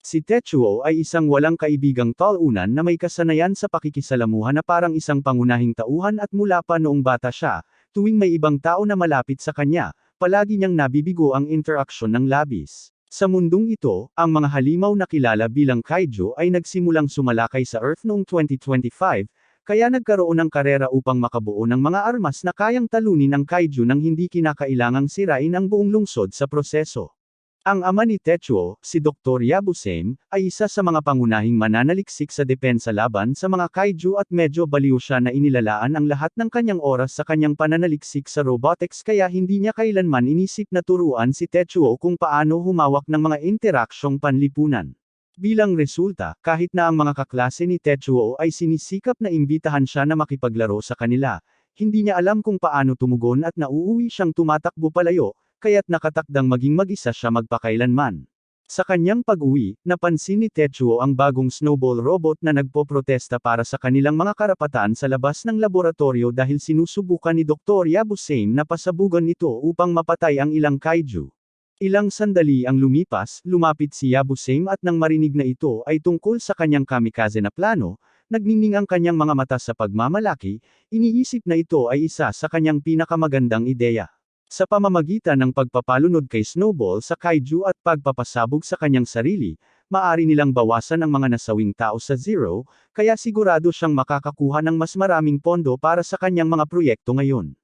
Si Tetsuo ay isang walang kaibigang talunan na may kasanayan sa pakikisalamuha na parang isang pangunahing tauhan at mula pa noong bata siya, tuwing may ibang tao na malapit sa kanya, palagi niyang nabibigo ang interaksyon ng labis. Sa mundong ito, ang mga halimaw na kilala bilang kaiju ay nagsimulang sumalakay sa Earth noong 2025, kaya nagkaroon ng karera upang makabuo ng mga armas na kayang talunin ang kaiju nang hindi kinakailangang sirain ang buong lungsod sa proseso. Ang ama ni Tetsuo, si Dr. Yabusame, ay isa sa mga pangunahing mananaliksik sa depensa laban sa mga kaiju at medyo baliw siya na inilalaan ang lahat ng kanyang oras sa kanyang pananaliksik sa robotics kaya hindi niya kailanman inisip na turuan si Tetsuo kung paano humawak ng mga interaksyong panlipunan. Bilang resulta, kahit na ang mga kaklase ni Tetsuo ay sinisikap na imbitahan siya na makipaglaro sa kanila, hindi niya alam kung paano tumugon at nauuwi siyang tumatakbo palayo, kaya't nakatakdang maging mag-isa siya magpakailanman. Sa kanyang pag-uwi, napansin ni Tetsuo ang bagong snowball robot na nagpoprotesta para sa kanilang mga karapatan sa labas ng laboratorio dahil sinusubukan ni Dr. Yabusame na pasabugan ito upang mapatay ang ilang kaiju. Ilang sandali ang lumipas, lumapit si Yabusame at nang marinig na ito ay tungkol sa kanyang kamikaze na plano, nagningning ang kanyang mga mata sa pagmamalaki, iniisip na ito ay isa sa kanyang pinakamagandang ideya. Sa pamamagitan ng pagpapalunod kay Snowball sa kaiju at pagpapasabog sa kanyang sarili, maaari nilang bawasan ang mga nasawing tao sa zero, kaya sigurado siyang makakakuha ng mas maraming pondo para sa kanyang mga proyekto ngayon.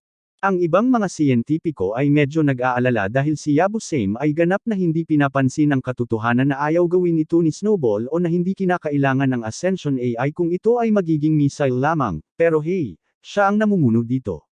Ang ibang mga siyentipiko ay medyo nag-aalala dahil si Yabusame ay ganap na hindi pinapansin ang katotohanan na ayaw gawin ito ni Snowball o na hindi kinakailangan ng Ascension AI kung ito ay magiging missile lamang, pero hey, siya ang namumuno dito.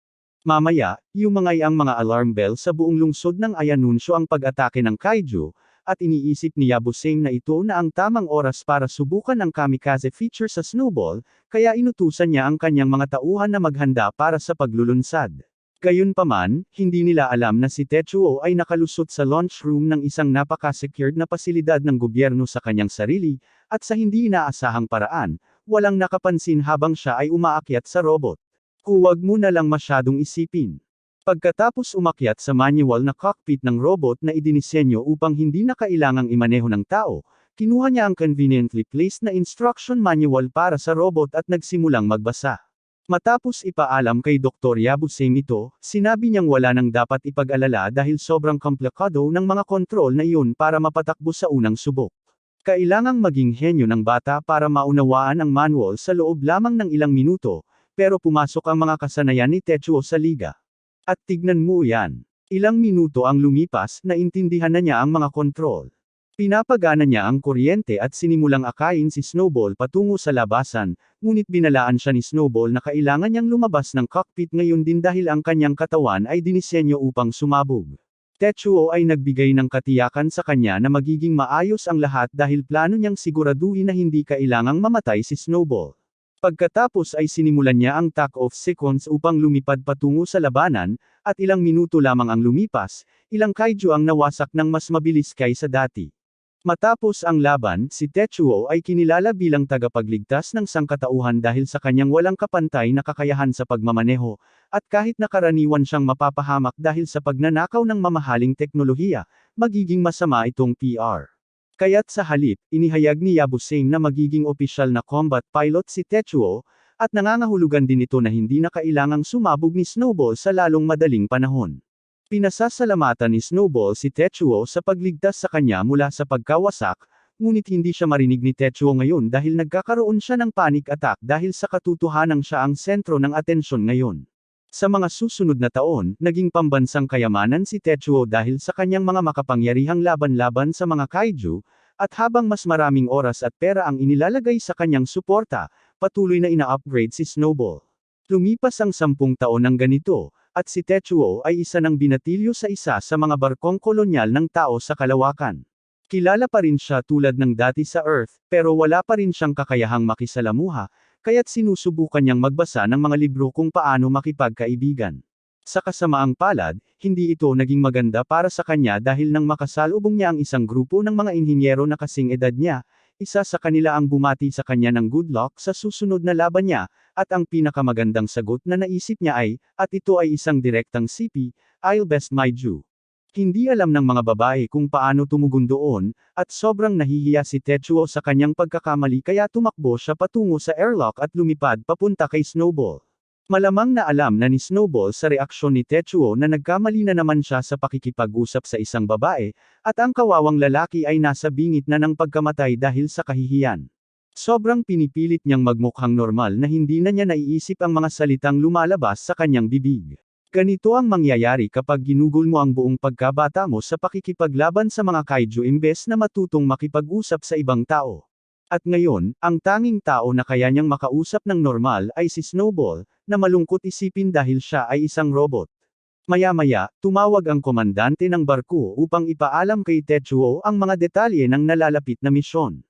Mamaya, ang mga alarm bell sa buong lungsod nang ayanunsyo ang pag-atake ng kaiju, at iniisip ni Yabusame na ito na ang tamang oras para subukan ang kamikaze feature sa Snowball, kaya inutusan niya ang kanyang mga tauhan na maghanda para sa paglulunsad. Gayunpaman, hindi nila alam na si Tetsuo ay nakalusot sa launch room ng isang napaka-secured na pasilidad ng gobyerno sa kanyang sarili, at sa hindi inaasahang paraan, walang nakapansin habang siya ay umaakyat sa robot. Huwag mo na lang masyadong isipin. Pagkatapos umakyat sa manual na cockpit ng robot na idinisenyo upang hindi na kailangang imaneho ng tao, kinuha niya ang conveniently placed na instruction manual para sa robot at nagsimulang magbasa. Matapos ipaalam kay Dr. Yabusame ito, sinabi niyang wala nang dapat ipag-alala dahil sobrang komplikado ng mga kontrol na iyon para mapatakbo sa unang subok. Kailangang maging henyo ng bata para maunawaan ang manual sa loob lamang ng ilang minuto, pero pumasok ang mga kasanayan ni Tetsuo sa liga. At tignan mo yan. Ilang minuto ang lumipas, naintindihan na niya ang mga kontrol. Pinapagana niya ang kuryente at sinimulang akayin si Snowball patungo sa labasan, ngunit binalaan siya ni Snowball na kailangan niyang lumabas ng cockpit ngayon din dahil ang kanyang katawan ay dinisenyo upang sumabog. Tetsuo ay nagbigay ng katiyakan sa kanya na magiging maayos ang lahat dahil plano niyang siguraduhin na hindi kailangang mamatay si Snowball. Pagkatapos ay sinimulan niya ang take-off sequence upang lumipad patungo sa labanan, at ilang minuto lamang ang lumipas, ilang kaiju ang nawasak ng mas mabilis kaysa dati. Matapos ang laban, si Tetsuo ay kinilala bilang tagapagligtas ng sangkatauhan dahil sa kanyang walang kapantay na kakayahan sa pagmamaneho, at kahit nakaraniwan siyang mapapahamak dahil sa pagnanakaw ng mamahaling teknolohiya, magiging masama itong PR. Kaya't sa halip, inihayag ni Yabusame na magiging opisyal na combat pilot si Tetsuo, at nangangahulugan din ito na hindi na kailangang sumabog ni Snowball sa lalong madaling panahon. Pinasasalamatan ni Snowball si Tetsuo sa pagligtas sa kanya mula sa pagkawasak, ngunit hindi siya marinig ni Tetsuo ngayon dahil nagkakaroon siya ng panic attack dahil sa katotohanang siya ang sentro ng atensyon ngayon. Sa mga susunod na taon, naging pambansang kayamanan si Tetsuo dahil sa kanyang mga makapangyarihang laban-laban sa mga kaiju, at habang mas maraming oras at pera ang inilalagay sa kanyang suporta, patuloy na ina-upgrade si Snowball. Lumipas ang 10 taon ng ganito, at si Tetsuo ay isa ng binatilyo sa isa sa mga barkong kolonyal ng tao sa kalawakan. Kilala pa rin siya tulad ng dati sa Earth, pero wala pa rin siyang kakayahang makisalamuha, kaya't sinusubukan niyang magbasa ng mga libro kung paano makipagkaibigan. Sa kasamaang palad, hindi ito naging maganda para sa kanya dahil nang makasalubong niya ang isang grupo ng mga inhinyero na kasing edad niya, isa sa kanila ang bumati sa kanya ng good luck sa susunod na laban niya, at ang pinakamagandang sagot na naisip niya ay, at ito ay isang direktang sipi, "I'll best my Jew." Hindi alam ng mga babae kung paano tumugon doon, at sobrang nahihiya si Tetsuo sa kanyang pagkakamali kaya tumakbo siya patungo sa airlock at lumipad papunta kay Snowball. Malamang na alam na ni Snowball sa reaksyon ni Tetsuo na nagkamali na naman siya sa pakikipag-usap sa isang babae, at ang kawawang lalaki ay nasa bingit na ng pagkamatay dahil sa kahihiyan. Sobrang pinipilit niyang magmukhang normal na hindi na niya naiisip ang mga salitang lumalabas sa kanyang bibig. Ganito ang mangyayari kapag ginugol mo ang buong pagkabata mo sa pakikipaglaban sa mga kaiju imbes na matutong makipag-usap sa ibang tao. At ngayon, ang tanging tao na kaya niyang makausap ng normal ay si Snowball, na malungkot isipin dahil siya ay isang robot. Maya-maya, tumawag ang komandante ng barko upang ipaalam kay Tetsuo ang mga detalye ng nalalapit na misyon.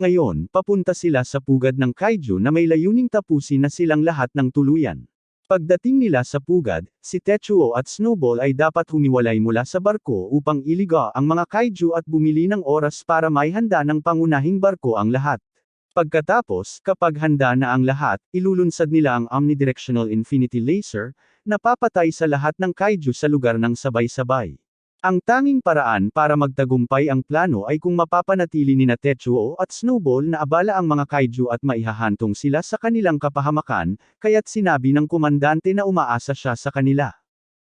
Ngayon, papunta sila sa pugad ng kaiju na may layuning tapusin na silang lahat ng tuluyan. Pagdating nila sa pugad, si Tetsuo at Snowball ay dapat humiwalay mula sa barko upang iliga ang mga kaiju at bumili ng oras para maihanda ng pangunahing barko ang lahat. Pagkatapos, kapag handa na ang lahat, ilulunsad nila ang omnidirectional infinity laser, na papatay sa lahat ng kaiju sa lugar ng sabay-sabay. Ang tanging paraan para magtagumpay ang plano ay kung mapapanatili nina Tetsuo at Snowball na abala ang mga kaiju at maihahantong sila sa kanilang kapahamakan, kaya't sinabi ng komandante na umaasa siya sa kanila.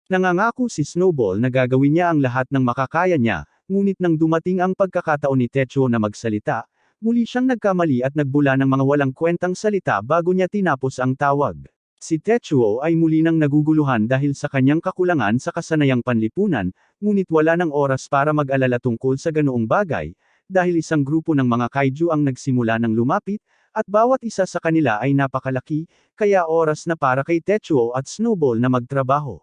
Nangangako si Snowball na gagawin niya ang lahat ng makakaya niya, ngunit nang dumating ang pagkakataon ni Tetsuo na magsalita, muli siyang nagkamali at nagbula ng mga walang kwentang salita bago niya tinapos ang tawag. Si Tetsuo ay muli nang naguguluhan dahil sa kanyang kakulangan sa kasanayang panlipunan, ngunit wala ng oras para mag-alala tungkol sa ganoong bagay, dahil isang grupo ng mga kaiju ang nagsimula ng lumapit, at bawat isa sa kanila ay napakalaki, kaya oras na para kay Tetsuo at Snowball na magtrabaho.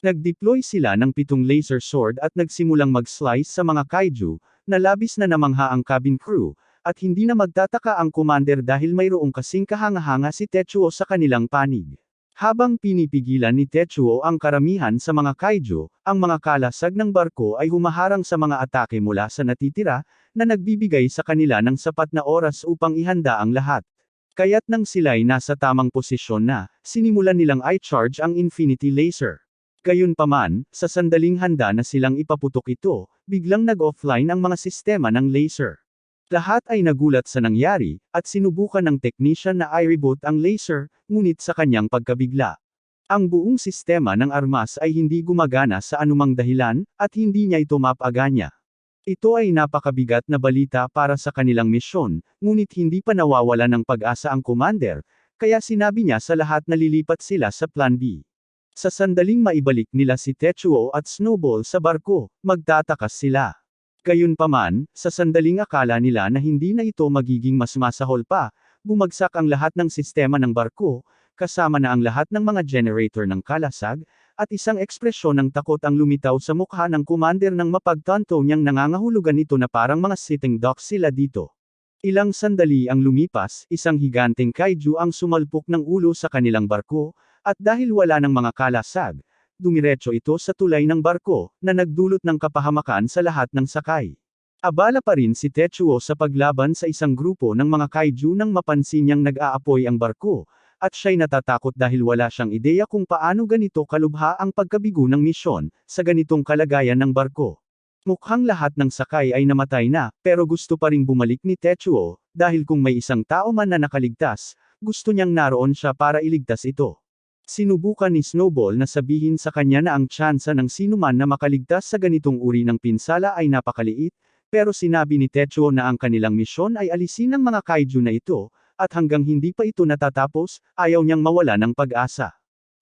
Nag-deploy sila ng 7 laser sword at nagsimulang mag-slice sa mga kaiju, na labis na namangha ang cabin crew, at hindi na magtataka ang commander dahil mayroong kasing kahanga-hanga si Tetsuo sa kanilang panig. Habang pinipigilan ni Tetsuo ang karamihan sa mga kaiju, ang mga kalasag ng barko ay humaharang sa mga atake mula sa natitira, na nagbibigay sa kanila ng sapat na oras upang ihanda ang lahat. Kaya't nang sila'y nasa tamang posisyon na, sinimulan nilang i-charge ang infinity laser. Gayunpaman, sa sandaling handa na silang ipaputok ito, biglang nag-offline ang mga sistema ng laser. Lahat ay nagulat sa nangyari, at sinubukan ng technician na i-reboot ang laser, ngunit sa kanyang pagkabigla. Ang buong sistema ng armas ay hindi gumagana sa anumang dahilan, at hindi niya ito mapagana. Ito ay napakabigat na balita para sa kanilang misyon, ngunit hindi pa nawawala ng pag-asa ang commander, kaya sinabi niya sa lahat na lilipat sila sa Plan B. Sa sandaling maibalik nila si Tetsuo at Snowball sa barko, magtatakas sila. Gayunpaman, sa sandaling akala nila na hindi na ito magiging mas masahol pa, bumagsak ang lahat ng sistema ng barko, kasama na ang lahat ng mga generator ng kalasag, at isang ekspresyon ng takot ang lumitaw sa mukha ng commander nang mapagtanto niyang nangangahulugan ito na parang mga sitting ducks sila dito. Ilang sandali ang lumipas, isang higanteng kaiju ang sumalpok ng ulo sa kanilang barko, at dahil wala ng mga kalasag, dumiretso ito sa tulay ng barko, na nagdulot ng kapahamakan sa lahat ng sakay. Abala pa rin si Tetsuo sa paglaban sa isang grupo ng mga kaiju nang mapansin niyang nag-aapoy ang barko, at siya'y natatakot dahil wala siyang ideya kung paano ganito kalubha ang pagkabigo ng misyon, sa ganitong kalagayan ng barko. Mukhang lahat ng sakay ay namatay na, pero gusto pa ring bumalik ni Tetsuo, dahil kung may isang tao man na nakaligtas, gusto niyang naroon siya para iligtas ito. Sinubukan ni Snowball na sabihin sa kanya na ang tsansa ng sinuman na makaligtas sa ganitong uri ng pinsala ay napakaliit, pero sinabi ni Tetsuo na ang kanilang misyon ay alisin ang mga kaiju na ito, at hanggang hindi pa ito natatapos, ayaw niyang mawala ng pag-asa.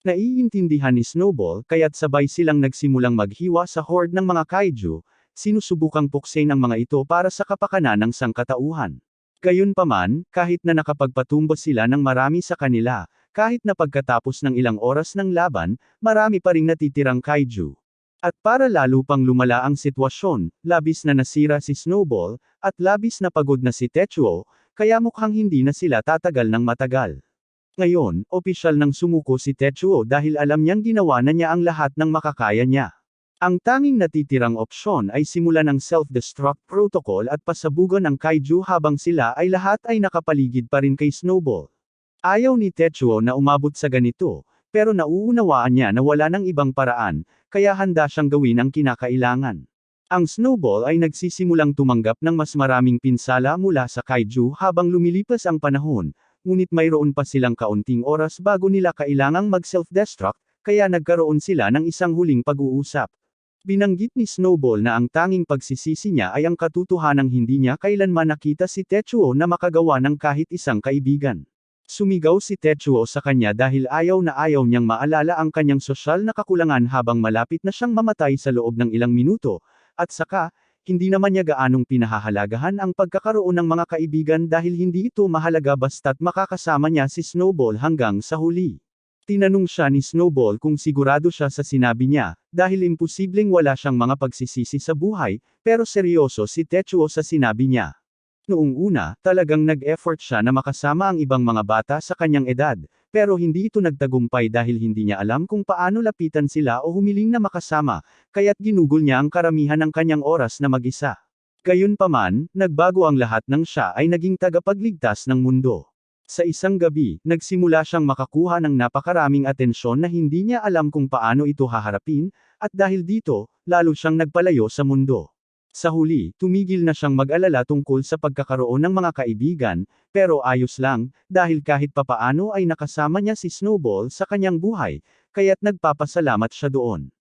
Naiintindihan ni Snowball kaya't sabay silang nagsimulang maghiwa sa horde ng mga kaiju, sinusubukang puksain ang mga ito para sa kapakanan ng sangkatauhan. Gayunpaman, kahit na nakapagpatumba sila ng marami sa kanila, kahit na pagkatapos ng ilang oras ng laban, marami pa ring natitirang kaiju. At para lalo pang lumala ang sitwasyon, labis na nasira si Snowball, at labis na pagod na si Tetsuo, kaya mukhang hindi na sila tatagal ng matagal. Ngayon, opisyal nang sumuko si Tetsuo dahil alam niyang ginawa na niya ang lahat ng makakaya niya. Ang tanging natitirang opsyon ay simulan ng self-destruct protocol at pasabugan ang kaiju habang sila ay lahat ay nakapaligid pa rin kay Snowball. Ayaw ni Tetsuo na umabot sa ganito, pero nauunawaan niya na wala ng ibang paraan, kaya handa siyang gawin ang kinakailangan. Ang Snowball ay nagsisimulang tumanggap ng mas maraming pinsala mula sa kaiju habang lumilipas ang panahon, ngunit mayroon pa silang kaunting oras bago nila kailangang mag-self-destruct, kaya nagkaroon sila ng isang huling pag-uusap. Binanggit ni Snowball na ang tanging pagsisisi niya ay ang katotohanang hindi niya kailanman nakita si Tetsuo na makagawa ng kahit isang kaibigan. Sumigaw si Tetsuo sa kanya dahil ayaw na ayaw niyang maalala ang kanyang sosyal na kakulangan habang malapit na siyang mamatay sa loob ng ilang minuto, at saka, hindi naman niya gaanong pinahahalagahan ang pagkakaroon ng mga kaibigan dahil hindi ito mahalaga basta't makakasama niya si Snowball hanggang sa huli. Tinanong siya ni Snowball kung sigurado siya sa sinabi niya, dahil imposibleng wala siyang mga pagsisisi sa buhay, pero seryoso si Tetsuo sa sinabi niya. Noong una, talagang nag-effort siya na makasama ang ibang mga bata sa kanyang edad, pero hindi ito nagtagumpay dahil hindi niya alam kung paano lapitan sila o humiling na makasama, kaya't ginugol niya ang karamihan ng kanyang oras na mag-isa. Gayunpaman, nagbago ang lahat nang siya ay naging tagapagligtas ng mundo. Sa isang gabi, nagsimula siyang makakuha ng napakaraming atensyon na hindi niya alam kung paano ito haharapin, at dahil dito, lalo siyang nagpalayo sa mundo. Sa huli, tumigil na siyang mag-alala tungkol sa pagkakaroon ng mga kaibigan, pero ayos lang, dahil kahit papaano ay nakasama niya si Snowball sa kanyang buhay, kaya't nagpapasalamat siya doon.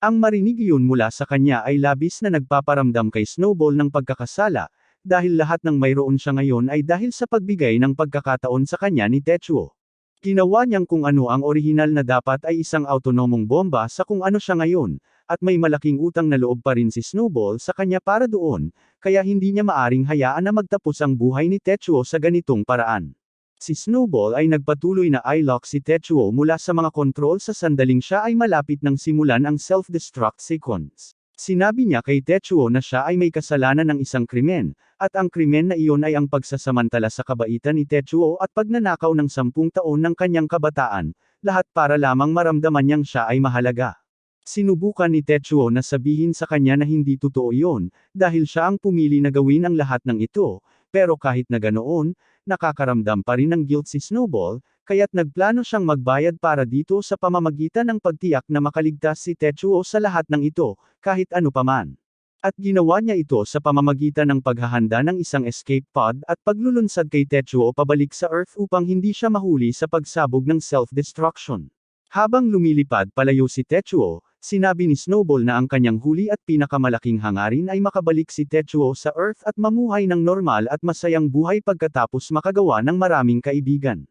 Ang marinig iyon mula sa kanya ay labis na nagpaparamdam kay Snowball ng pagkakasala, dahil lahat ng mayroon siya ngayon ay dahil sa pagbigay ng pagkakataon sa kanya ni Tetsuo. Ginawa niyang kung ano ang orihinal na dapat ay isang autonomong bomba sa kung ano siya ngayon, at may malaking utang na loob pa rin si Snowball sa kanya para doon, kaya hindi niya maaring hayaan na magtapos ang buhay ni Tetsuo sa ganitong paraan. Si Snowball ay nagpatuloy na i-lock si Tetsuo mula sa mga kontrol sa sandaling siya ay malapit nang simulan ang self-destruct sequence. Sinabi niya kay Tetsuo na siya ay may kasalanan ng isang krimen, at ang krimen na iyon ay ang pagsasamantala sa kabaitan ni Tetsuo at pagnanakaw ng 10 taon ng kanyang kabataan, lahat para lamang maramdaman niyang siya ay mahalaga. Sinubukan ni Tetsuo na sabihin sa kanya na hindi totoo iyon, dahil siya ang pumili na gawin ang lahat ng ito, pero kahit na ganoon, nakakaramdam pa rin ng guilt si Snowball, kaya't nagplano siyang magbayad para dito sa pamamagitan ng pagtiyak na makaligtas si Tetsuo sa lahat ng ito, kahit ano paman. At ginawa niya ito sa pamamagitan ng paghahanda ng isang escape pod at paglulunsad kay Tetsuo pabalik sa Earth upang hindi siya mahuli sa pagsabog ng self-destruction. Habang lumilipad palayo si Tetsuo, sinabi ni Snowball na ang kanyang huli at pinakamalaking hangarin ay makabalik si Tetsuo sa Earth at mamuhay ng normal at masayang buhay pagkatapos makagawa ng maraming kaibigan.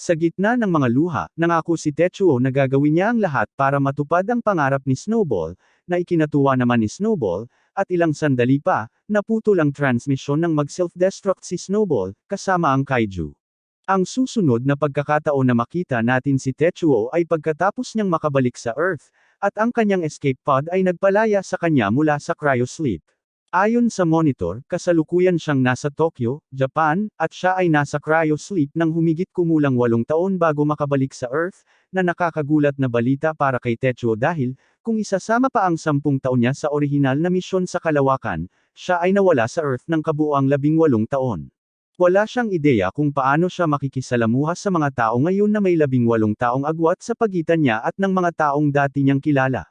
Sa gitna ng mga luha, nangako si Tetsuo na gagawin niya ang lahat para matupad ang pangarap ni Snowball, na ikinatuwa naman ni Snowball, at ilang sandali pa, naputol ang transmisyon ng mag-self-destruct si Snowball, kasama ang kaiju. Ang susunod na pagkakataon na makita natin si Tetsuo ay pagkatapos niyang makabalik sa Earth, at ang kanyang escape pod ay nagpalaya sa kanya mula sa cryosleep. Ayon sa monitor, kasalukuyan siyang nasa Tokyo, Japan, at siya ay nasa cryosleep nang humigit kumulang 8 taon bago makabalik sa Earth, na nakakagulat na balita para kay Tetsuo dahil, kung isasama pa ang 10 taon niya sa orihinal na misyon sa kalawakan, siya ay nawala sa Earth ng kabuuang 18 taon. Wala siyang ideya kung paano siya makikisalamuha sa mga tao ngayon na may 18 taong agwat sa pagitan niya at ng mga taong dati niyang kilala.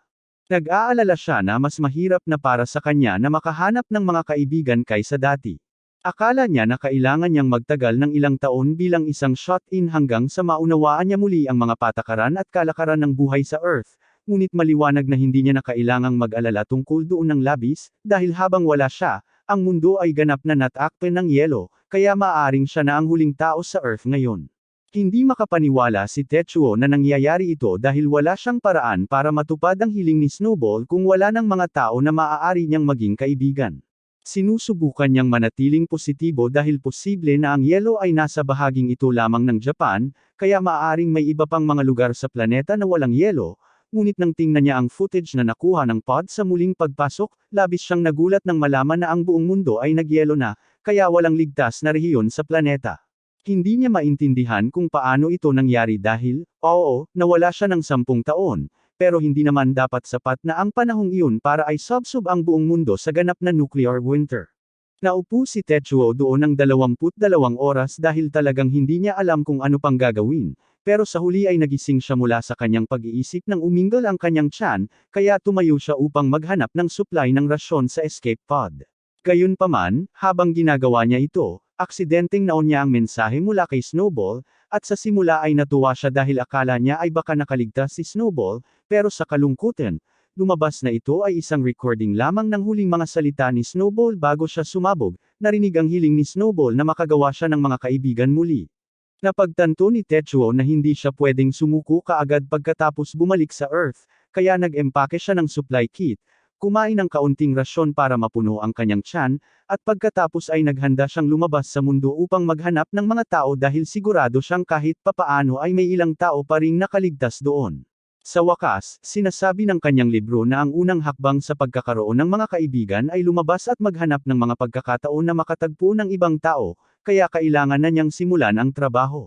Nag-aalala siya na mas mahirap na para sa kanya na makahanap ng mga kaibigan kaysa dati. Akala niya na kailangan niyang magtagal ng ilang taon bilang isang shut-in hanggang sa maunawaan niya muli ang mga patakaran at kalakaran ng buhay sa Earth, ngunit maliwanag na hindi niya na kailangang mag-alala tungkol doon ng labis, dahil habang wala siya, ang mundo ay ganap na natakpan ng yelo, kaya maaaring siya na ang huling tao sa Earth ngayon. Hindi makapaniwala si Tetsuo na nangyayari ito dahil wala siyang paraan para matupad ang hiling ni Snowball kung wala ng mga tao na maaari niyang maging kaibigan. Sinusubukan niyang manatiling positibo dahil posible na ang yelo ay nasa bahaging ito lamang ng Japan, kaya maaaring may iba pang mga lugar sa planeta na walang yelo, ngunit nang tingnan niya ang footage na nakuha ng pod sa muling pagpasok, labis siyang nagulat nang malaman na ang buong mundo ay nagyelo na, kaya walang ligtas na rehiyon sa planeta. Hindi niya maintindihan kung paano ito nangyari dahil, oo, nawala siya ng 10 taon, pero hindi naman dapat sapat na ang panahong iyon para ay subsob ang buong mundo sa ganap na nuclear winter. Naupo si Tetsuo doon ng 22 oras dahil talagang hindi niya alam kung ano pang gagawin, Pero sa huli ay nagising siya mula sa kanyang pag-iisip nang uminggal ang kanyang tiyan, kaya tumayo siya upang maghanap ng supply ng rasyon sa escape pod. Gayunpaman, habang ginagawa niya ito, aksidenteng naon niya ang mensahe mula kay Snowball, at sa simula ay natuwa siya dahil akala niya ay baka nakaligtas si Snowball, pero sa kalungkutan, lumabas na ito ay isang recording lamang ng huling mga salita ni Snowball bago siya sumabog. Narinig ang hiling ni Snowball na makagawa siya ng mga kaibigan muli. Napagtanto ni Techuo na hindi siya pwedeng sumuko kaagad pagkatapos bumalik sa Earth, kaya nag-empake siya ng supply kit, kumain ng kaunting rasyon para mapuno ang kanyang tiyan, at pagkatapos ay naghanda siyang lumabas sa mundo upang maghanap ng mga tao dahil sigurado siyang kahit papaano ay may ilang tao pa ring nakaligtas doon. Sa wakas, sinasabi ng kanyang libro na ang unang hakbang sa pagkakaroon ng mga kaibigan ay lumabas at maghanap ng mga pagkakataon na makatagpo ng ibang tao, kaya kailangan na niyang simulan ang trabaho.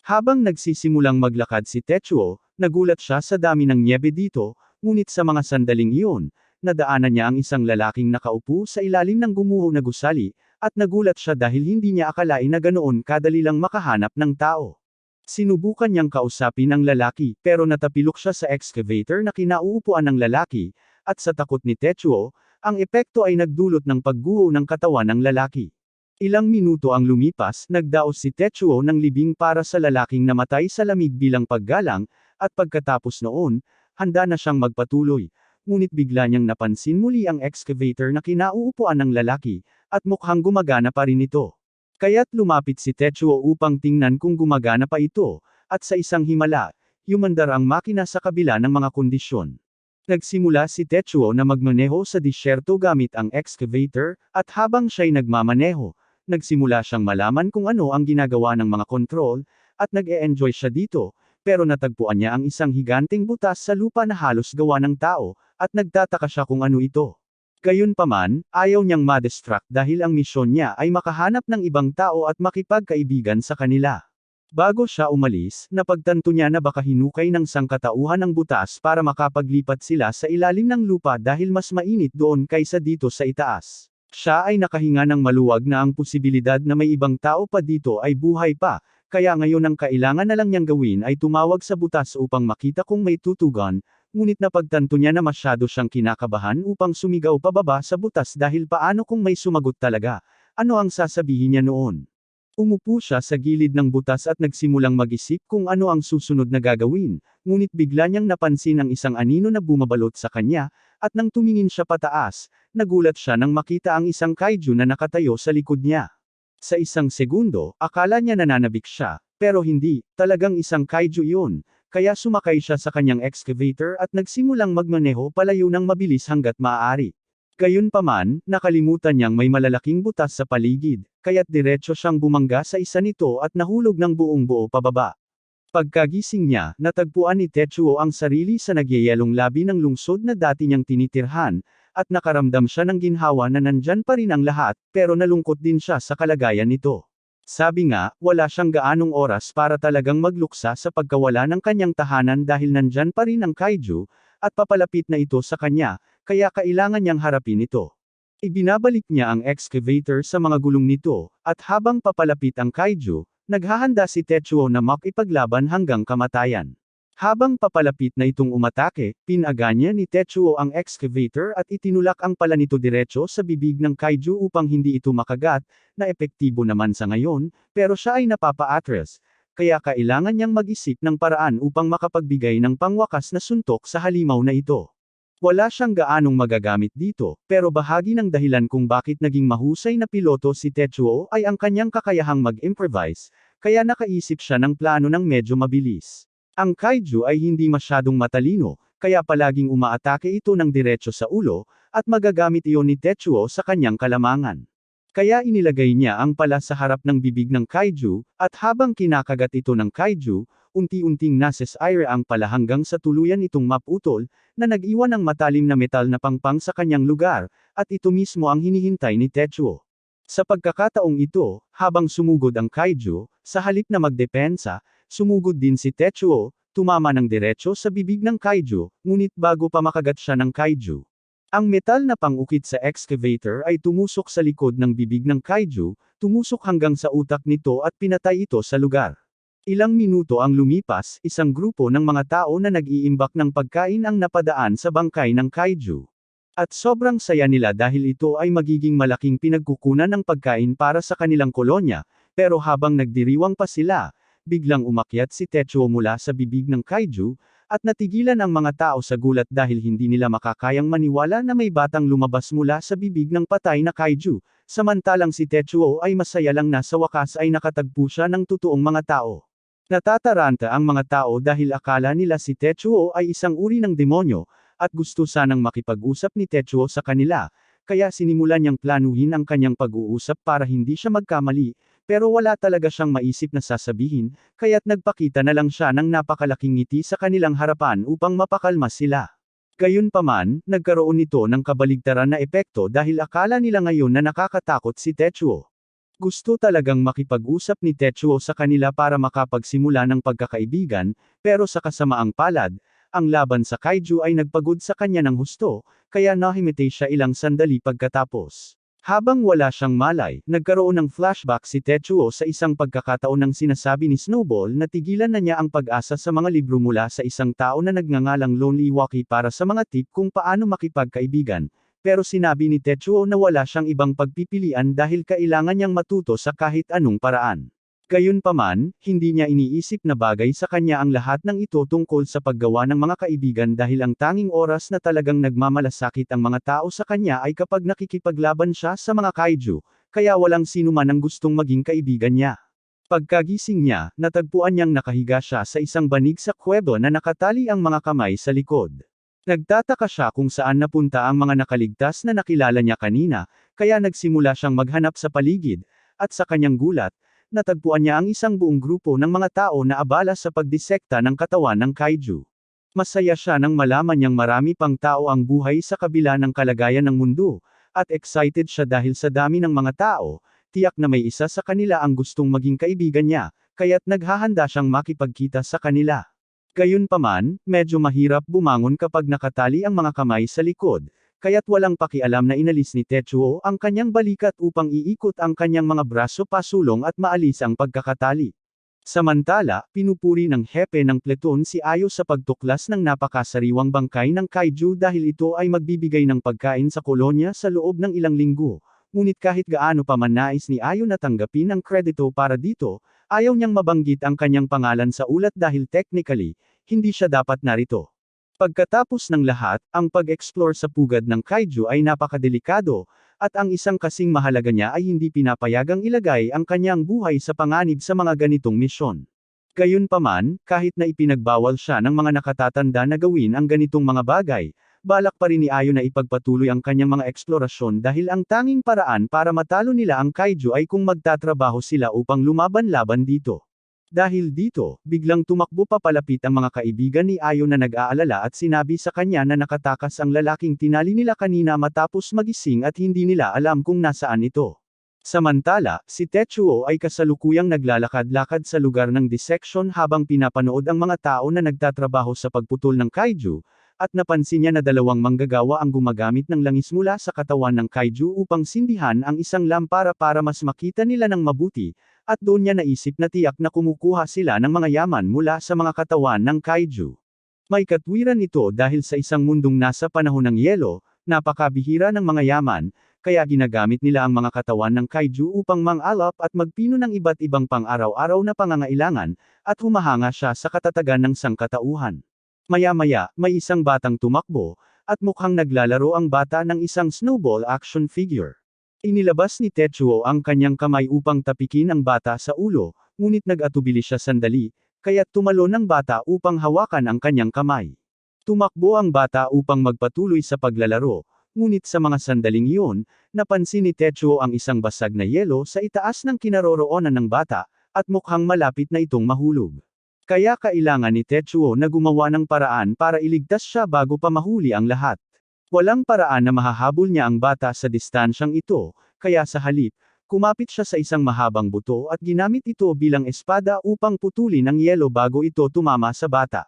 Habang nagsisimulang maglakad si Techuo, nagulat siya sa dami ng nyebe dito, ngunit sa mga sandaling iyon, nadaanan niya ang isang lalaking nakaupo sa ilalim ng gumuho na gusali, at nagulat siya dahil hindi niya akalain na ganoon kadali lang makahanap ng tao. Sinubukan niyang kausapin ang lalaki, pero natapilok siya sa excavator na kinauupuan ng lalaki, at sa takot ni Techuo, ang epekto ay nagdulot ng pagguho ng katawan ng lalaki. Ilang minuto ang lumipas, nagdaos si Techuo ng libing para sa lalaking namatay sa lamig bilang paggalang, at pagkatapos noon, handa na siyang magpatuloy. Ngunit bigla niyang napansin muli ang excavator na kinauupuan ng lalaki, at mukhang gumagana pa rin ito. Kaya't lumapit si Techuo upang tingnan kung gumagana pa ito, at sa isang himala, yumandar ang makina sa kabila ng mga kondisyon. Nagsimula si Techuo na magmaneho sa disyerto gamit ang excavator, at habang siya'y nagmamaneho, nagsimula siyang malaman kung ano ang ginagawa ng mga kontrol, at nag-e-enjoy siya dito, pero natagpuan niya ang isang higanteng butas sa lupa na halos gawa ng tao, at nagtataka siya kung ano ito. Gayunpaman, ayaw niyang ma-distract dahil ang misyon niya ay makahanap ng ibang tao at makipagkaibigan sa kanila. Bago siya umalis, napagtanto niya na baka hinukay ng sangkatauhan ng butas para makapaglipat sila sa ilalim ng lupa dahil mas mainit doon kaysa dito sa itaas. Siya ay nakahinga ng maluwag na ang posibilidad na may ibang tao pa dito ay buhay pa, kaya ngayon ang kailangan na lang niyang gawin ay tumawag sa butas upang makita kung may tutugan, ngunit napagtanto niya na masyado siyang kinakabahan upang sumigaw pababa sa butas dahil paano kung may sumagot talaga, ano ang sasabihin niya noon? Umupo siya sa gilid ng butas at nagsimulang mag-isip kung ano ang susunod na gagawin, ngunit bigla niyang napansin ang isang anino na bumabalot sa kanya, at nang tumingin siya pataas, nagulat siya nang makita ang isang kaiju na nakatayo sa likod niya. Sa isang segundo, akala niya nananabik siya, pero hindi, talagang isang kaiju iyon, kaya sumakay siya sa kanyang excavator at nagsimulang magmaneho palayo ng mabilis hanggat maaari. Gayunpaman, nakalimutan niyang may malalaking butas sa paligid, kaya't diretso siyang bumangga sa isa nito at nahulog ng buong buo pababa. Pagkagising niya, natagpuan ni Techuo ang sarili sa nagyayelong labi ng lungsod na dati niyang tinitirhan, at nakaramdam siya ng ginhawa na nandyan pa rin ang lahat, pero nalungkot din siya sa kalagayan nito. Sabi nga, wala siyang gaanong oras para talagang magluksa sa pagkawala ng kanyang tahanan dahil nandyan pa rin ang kaiju, at papalapit na ito sa kanya, kaya kailangan niyang harapin ito. Ibinabalik niya ang excavator sa mga gulong nito, at habang papalapit ang kaiju, naghahanda si Techuo na makipaglaban hanggang kamatayan. Habang papalapit na itong umatake, pinaganya ni Techuo ang excavator at itinulak ang pala nito diretso sa bibig ng kaiju upang hindi ito makagat, na epektibo naman sa ngayon, pero siya ay napapa-atras, kaya kailangan niyang mag-isip ng paraan upang makapagbigay ng pangwakas na suntok sa halimaw na ito. Wala siyang gaanong magagamit dito, pero bahagi ng dahilan kung bakit naging mahusay na piloto si Techuo ay ang kanyang kakayahang mag-improvise, kaya nakaisip siya ng plano ng medyo mabilis. Ang kaiju ay hindi masyadong matalino, kaya palaging umaatake ito ng diretso sa ulo, at magagamit iyon ni Techuo sa kanyang kalamangan. Kaya inilagay niya ang pala sa harap ng bibig ng kaiju, at habang kinakagat ito ng kaiju, unti-unting nasesire ang pala hanggang sa tuluyan itong maputol, na nag-iwan ng matalim na metal na pangpang sa kanyang lugar, at ito mismo ang hinihintay ni Techuo. Sa pagkakataong ito, habang sumugod ang kaiju, sa halip na magdepensa, sumugod din si Techuo, tumama ng diretso sa bibig ng kaiju, ngunit bago pa makagat siya ng kaiju. Ang metal na pang-ukit sa excavator ay tumusok sa likod ng bibig ng kaiju, tumusok hanggang sa utak nito at pinatay ito sa lugar. Ilang minuto ang lumipas, isang grupo ng mga tao na nag-iimbak ng pagkain ang napadaan sa bangkay ng kaiju. At sobrang saya nila dahil ito ay magiging malaking pinagkukunan ng pagkain para sa kanilang kolonya, pero habang nagdiriwang pa sila, biglang umakyat si Techuo mula sa bibig ng kaiju, at natigilan ang mga tao sa gulat dahil hindi nila makakayang maniwala na may batang lumabas mula sa bibig ng patay na kaiju, samantalang si Techuo ay masaya lang na sa wakas ay nakatagpo siya ng totoong mga tao. Natataranta ang mga tao dahil akala nila si Techuo ay isang uri ng demonyo, at gusto sanang makipag-usap ni Techuo sa kanila, kaya sinimulan niyang planuhin ang kanyang pag-uusap para hindi siya magkamali, pero wala talaga siyang maisip na sasabihin, kaya't nagpakita na lang siya ng napakalaking ngiti sa kanilang harapan upang mapakalma sila. Gayunpaman, nagkaroon nito ng kabaligtaran na epekto dahil akala nila ngayon na nakakatakot si Techuo. Gusto talagang makipag-usap ni Techuo sa kanila para makapagsimula ng pagkakaibigan, pero sa kasamaang palad, ang laban sa kaiju ay nagpagod sa kanya ng husto, kaya nahimite siya ilang sandali pagkatapos. Habang wala siyang malay, nagkaroon ng flashback si Techuo sa isang pagkakataon ng sinasabi ni Snowball na tigilan na niya ang pag-asa sa mga libro mula sa isang tao na nagngangalang Lonely Walkie para sa mga tip kung paano makipagkaibigan. Pero sinabi ni Techuo na wala siyang ibang pagpipilian dahil kailangan niyang matuto sa kahit anong paraan. Gayunpaman, hindi niya iniisip na bagay sa kanya ang lahat ng ito tungkol sa paggawa ng mga kaibigan dahil ang tanging oras na talagang nagmamalasakit ang mga tao sa kanya ay kapag nakikipaglaban siya sa mga kaiju, kaya walang sino man ang gustong maging kaibigan niya. Pagkagising niya, natagpuan niyang nakahiga siya sa isang banig sa kuwebo na nakatali ang mga kamay sa likod. Nagtataka siya kung saan napunta ang mga nakaligtas na nakilala niya kanina, kaya nagsimula siyang maghanap sa paligid, at sa kanyang gulat, natagpuan niya ang isang buong grupo ng mga tao na abala sa pagdisekta ng katawan ng kaiju. Masaya siya nang malaman niyang marami pang tao ang buhay sa kabila ng kalagayan ng mundo, at excited siya dahil sa dami ng mga tao, tiyak na may isa sa kanila ang gustong maging kaibigan niya, kaya't naghahanda siyang makipagkita sa kanila. Gayunpaman, medyo mahirap bumangon kapag nakatali ang mga kamay sa likod, kaya't walang pakialam na inalis ni Techuo ang kanyang balikat upang iikot ang kanyang mga braso pasulong at maalis ang pagkakatali. Samantala, pinupuri ng hepe ng pleton si Ayo sa pagtuklas ng napakasariwang bangkay ng kaiju dahil ito ay magbibigay ng pagkain sa kolonya sa loob ng ilang linggo. Ngunit kahit gaano pa man nais ni Ayo na tanggapin ang kredito para dito, ayaw niyang mabanggit ang kanyang pangalan sa ulat dahil technically, hindi siya dapat narito. Pagkatapos ng lahat, ang pag-explore sa pugad ng kaiju ay napakadelikado, at ang isang kasing mahalaga niya ay hindi pinapayagang ilagay ang kanyang buhay sa panganib sa mga ganitong misyon. Gayunpaman, kahit na ipinagbawal siya ng mga nakatatanda na gawin ang ganitong mga bagay, balak pa rin ni Ayo na ipagpatuloy ang kanyang mga eksplorasyon dahil ang tanging paraan para matalo nila ang kaiju ay kung magtatrabaho sila upang lumaban-laban dito. Dahil dito, biglang tumakbo papalapit ang mga kaibigan ni Ayo na nag-aalala at sinabi sa kanya na nakatakas ang lalaking tinali nila kanina matapos magising at hindi nila alam kung nasaan ito. Samantala, si Techuo ay kasalukuyang naglalakad-lakad sa lugar ng dissection habang pinapanood ang mga tao na nagtatrabaho sa pagputol ng kaiju, at napansin niya na dalawang manggagawa ang gumagamit ng langis mula sa katawan ng kaiju upang sindihan ang isang lampara para mas makita nila ng mabuti, at doon niya naisip na tiyak na kumukuha sila ng mga yaman mula sa mga katawan ng kaiju. May katwiran ito dahil sa isang mundong nasa panahon ng yelo, napakabihira ng mga yaman, kaya ginagamit nila ang mga katawan ng kaiju upang mang-alap at magpino ng iba't ibang pang-araw-araw na pangangailangan, at humahanga siya sa katatagan ng sangkatauhan. Maya-maya, may isang batang tumakbo, at mukhang naglalaro ang bata ng isang snowball action figure. Inilabas ni Techuo ang kanyang kamay upang tapikin ang bata sa ulo, ngunit nag-atubili siya sandali, kaya't tumalon ang bata upang hawakan ang kanyang kamay. Tumakbo ang bata upang magpatuloy sa paglalaro, ngunit sa mga sandaling iyon, napansin ni Techuo ang isang basag na yelo sa itaas ng kinaroroonan ng bata, at mukhang malapit na itong mahulog. Kaya kailangan ni Techuo na gumawa ng paraan para iligtas siya bago pa mahuli ang lahat. Walang paraan na mahahabol niya ang bata sa distansyang ito, kaya sa halip, kumapit siya sa isang mahabang buto at ginamit ito bilang espada upang putulin ang yelo bago ito tumama sa bata.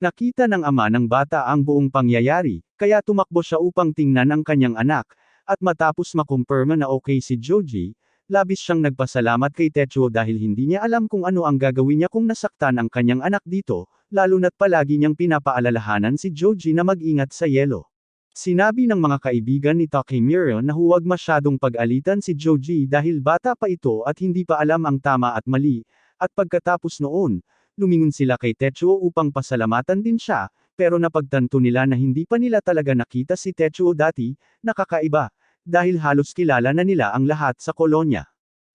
Nakita ng ama ng bata ang buong pangyayari, kaya tumakbo siya upang tingnan ang kanyang anak, at matapos makumpirma na okay si Joji, labis siyang nagpasalamat kay Techuo dahil hindi niya alam kung ano ang gagawin niya kung nasaktan ang kanyang anak dito, lalo na't palagi niyang pinapaalalahanan si Joji na mag-ingat sa yelo. Sinabi ng mga kaibigan ni Takemura na huwag masyadong pag-alitan si Joji dahil bata pa ito at hindi pa alam ang tama at mali, at pagkatapos noon, lumingon sila kay Techuo upang pasalamatan din siya, pero napagtanto nila na hindi pa nila talaga nakita si Techuo dati, nakakaiba, dahil halos kilala na nila ang lahat sa kolonya.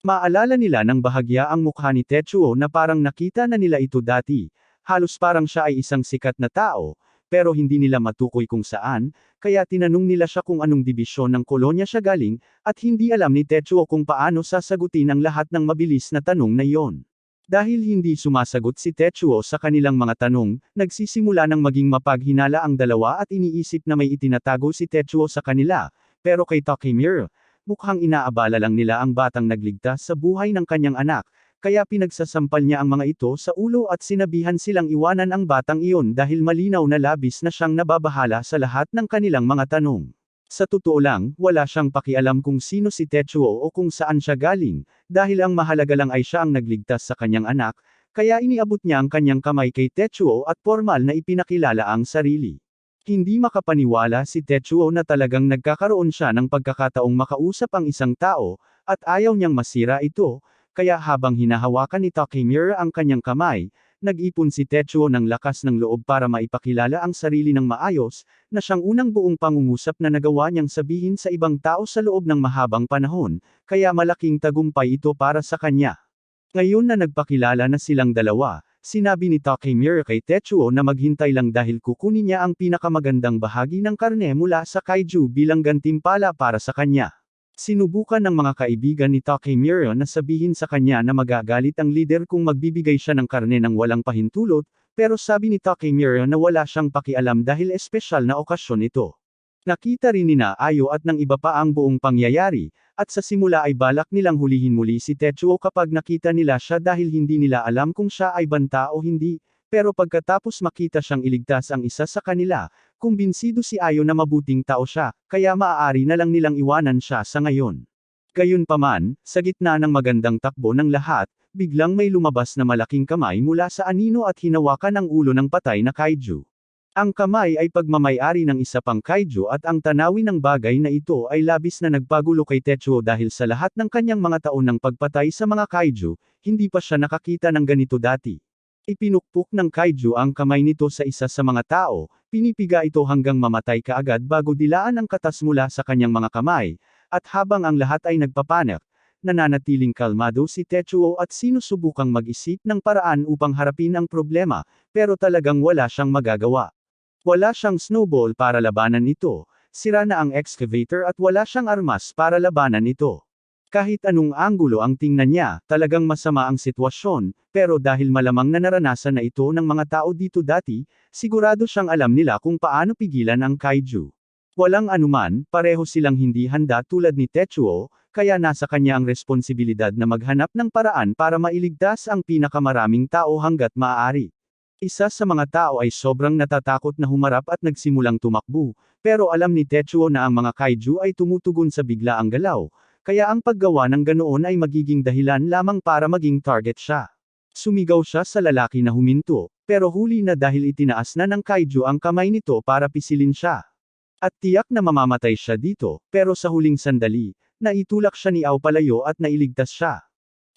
Maalala nila ng bahagya ang mukha ni Techuo na parang nakita na nila ito dati, halos parang siya ay isang sikat na tao, pero hindi nila matukoy kung saan, kaya tinanong nila siya kung anong dibisyon ng kolonya siya galing, at hindi alam ni Techuo kung paano sasagutin ang lahat ng mabilis na tanong na iyon. Dahil hindi sumasagot si Techuo sa kanilang mga tanong, nagsisimula ng maging mapaghinala ang dalawa at iniisip na may itinatago si Techuo sa kanila, pero kay Takemura, mukhang inaabala lang nila ang batang nagligtas sa buhay ng kanyang anak, kaya pinagsasampal niya ang mga ito sa ulo at sinabihan silang iwanan ang batang iyon dahil malinaw na labis na siyang nababahala sa lahat ng kanilang mga tanong. Sa totoo lang, wala siyang pakialam kung sino si Techuo o kung saan siya galing, dahil ang mahalaga lang ay siya ang nagligtas sa kanyang anak, kaya iniabot niya ang kanyang kamay kay Techuo at formal na ipinakilala ang sarili. Hindi makapaniwala si Techuo na talagang nagkakaroon siya ng pagkakataong makausap ang isang tao, at ayaw niyang masira ito, kaya habang hinahawakan ni Takemura ang kanyang kamay, nag-ipon si Techuo ng lakas ng loob para maipakilala ang sarili ng maayos, na siyang unang buong pangungusap na nagawa niyang sabihin sa ibang tao sa loob ng mahabang panahon, kaya malaking tagumpay ito para sa kanya. Ngayon na nagpakilala na silang dalawa, sinabi ni Takemura kay Techuo na maghintay lang dahil kukunin niya ang pinakamagandang bahagi ng karne mula sa kaiju bilang gantimpala para sa kanya. Sinubukan ng mga kaibigan ni Takemura na sabihin sa kanya na magagalit ang leader kung magbibigay siya ng karne ng walang pahintulot, pero sabi ni Takemura na wala siyang pakialam dahil espesyal na okasyon ito. Nakita rin ni Ayo at ng iba pa ang buong pangyayari, at sa simula ay balak nilang hulihin muli si Techuo kapag nakita nila siya dahil hindi nila alam kung siya ay banta o hindi, pero pagkatapos makita siyang iligtas ang isa sa kanila, kumbinsido si Ayo na mabuting tao siya, kaya maaari na lang nilang iwanan siya sa ngayon. Gayunpaman, sa gitna ng magandang takbo ng lahat, biglang may lumabas na malaking kamay mula sa anino at hinawakan ang ulo ng patay na kaiju. Ang kamay ay pagmamay-ari ng isa pang kaiju at ang tanawin ng bagay na ito ay labis na nagpagulo kay Techuo dahil sa lahat ng kanyang mga taon ng pagpatay sa mga kaiju, hindi pa siya nakakita ng ganito dati. Ipinukpok ng kaiju ang kamay nito sa isa sa mga tao, pinipiga ito hanggang mamatay kaagad bago dilaan ang katas mula sa kanyang mga kamay, at habang ang lahat ay nagpapanik, nananatiling kalmado si Techuo at sinusubukang mag-isip ng paraan upang harapin ang problema, pero talagang wala siyang magagawa. Wala siyang snowball para labanan ito, sira na ang excavator at wala siyang armas para labanan ito. Kahit anong anggulo ang tingnan niya, talagang masama ang sitwasyon, pero dahil malamang na naranasan na ito ng mga tao dito dati, sigurado siyang alam nila kung paano pigilan ang kaiju. Walang anuman, pareho silang hindi handa tulad ni Techuo, kaya nasa kanya ang responsibilidad na maghanap ng paraan para mailigtas ang pinakamaraming tao hanggat maaari. Isa sa mga tao ay sobrang natatakot na humarap at nagsimulang tumakbo, pero alam ni Techuo na ang mga kaiju ay tumutugon sa biglaang galaw, kaya ang paggawa ng ganoon ay magiging dahilan lamang para maging target siya. Sumigaw siya sa lalaki na huminto, pero huli na dahil itinaas na ng kaiju ang kamay nito para pisilin siya. At tiyak na mamamatay siya dito, pero sa huling sandali, naitulak siya ni Ao palayo at nailigtas siya.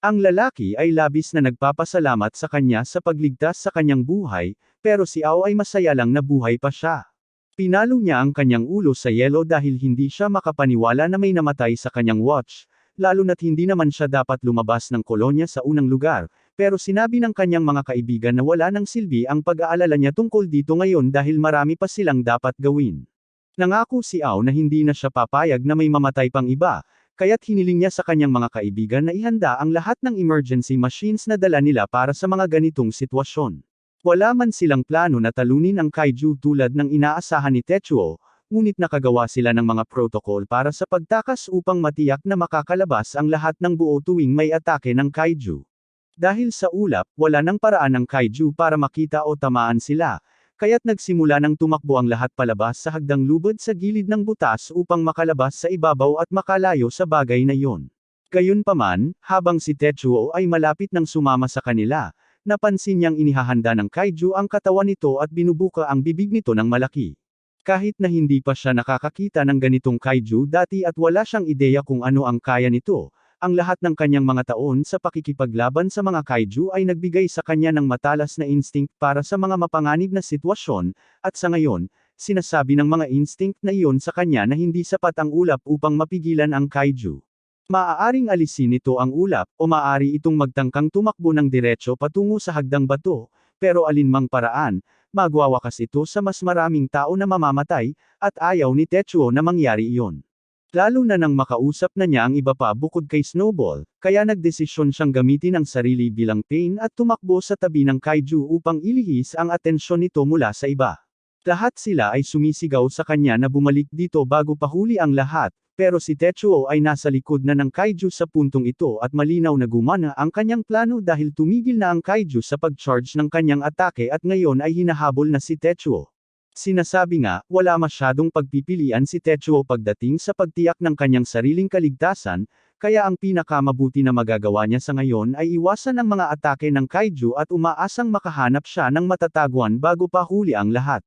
Ang lalaki ay labis na nagpapasalamat sa kanya sa pagligtas sa kanyang buhay, pero si Ao ay masaya lang na buhay pa siya. Pinalo niya ang kanyang ulo sa yelo dahil hindi siya makapaniwala na may namatay sa kanyang watch, lalo na't hindi naman siya dapat lumabas ng kolonya sa unang lugar, pero sinabi ng kanyang mga kaibigan na wala nang silbi ang pag-aalala niya tungkol dito ngayon dahil marami pa silang dapat gawin. Nangako si Ao na hindi na siya papayag na may mamatay pang iba, kaya't hiniling niya sa kanyang mga kaibigan na ihanda ang lahat ng emergency machines na dala nila para sa mga ganitong sitwasyon. Wala man silang plano na talunin ang kaiju tulad ng inaasahan ni Techuo, ngunit nakagawa sila ng mga protocol para sa pagtakas upang matiyak na makakalabas ang lahat ng buo tuwing may atake ng kaiju. Dahil sa ulap, wala nang paraan ng kaiju para makita o tamaan sila, kaya't nagsimula ng tumakbo ang lahat palabas sa hagdang lubad sa gilid ng butas upang makalabas sa ibabaw at makalayo sa bagay na iyon. Gayunpaman, habang si Tetsuo ay malapit nang sumama sa kanila, napansin niyang inihahanda ng kaiju ang katawan nito at binubuka ang bibig nito ng malaki. Kahit na hindi pa siya nakakakita ng ganitong kaiju dati at wala siyang ideya kung ano ang kaya nito, ang lahat ng kanyang mga taon sa pakikipaglaban sa mga kaiju ay nagbigay sa kanya ng matalas na instinct para sa mga mapanganib na sitwasyon, at sa ngayon, sinasabi ng mga instinct na iyon sa kanya na hindi sapat ang ulap upang mapigilan ang kaiju. Maaaring alisin nito ang ulap, o maaari itong magtangkang tumakbo ng diretso patungo sa hagdang bato, pero alinmang paraan, magwawakas ito sa mas maraming tao na mamamatay, at ayaw ni Tetsuo na mangyari iyon. Lalo na nang makausap na niya ang iba pa bukod kay Snowball, kaya nagdesisyon siyang gamitin ang sarili bilang pain at tumakbo sa tabi ng kaiju upang ilihis ang atensyon nito mula sa iba. Lahat sila ay sumisigaw sa kanya na bumalik dito bago pahuli ang lahat, pero si Tetsuo ay nasa likod na ng kaiju sa puntong ito at malinaw na gumana ang kanyang plano dahil tumigil na ang kaiju sa pag-charge ng kanyang atake at ngayon ay hinahabol na si Tetsuo. Sinasabi nga, wala masyadong pagpipilian si Tetsuo pagdating sa pagtiyak ng kanyang sariling kaligtasan, kaya ang pinakamabuti na magagawa niya sa ngayon ay iwasan ang mga atake ng kaiju at umaasang makahanap siya ng matataguan bago pa huli ang lahat.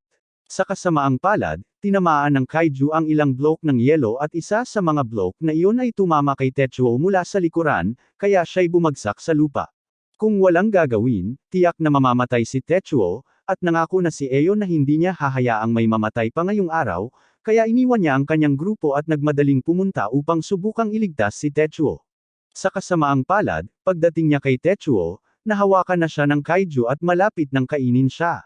Sa kasamaang palad, tinamaan ng kaiju ang ilang blok ng yelo at isa sa mga blok na iyon ay tumama kay Tetsuo mula sa likuran, kaya siya'y bumagsak sa lupa. Kung walang gagawin, tiyak na mamamatay si Tetsuo, at nangako na si Eyo na hindi niya hahayaang may mamatay pa ngayong araw, kaya iniwan niya ang kanyang grupo at nagmadaling pumunta upang subukang iligtas si Tetsuo. Sa kasamaang palad, pagdating niya kay Tetsuo, nahawakan na siya ng kaiju at malapit nang kainin siya.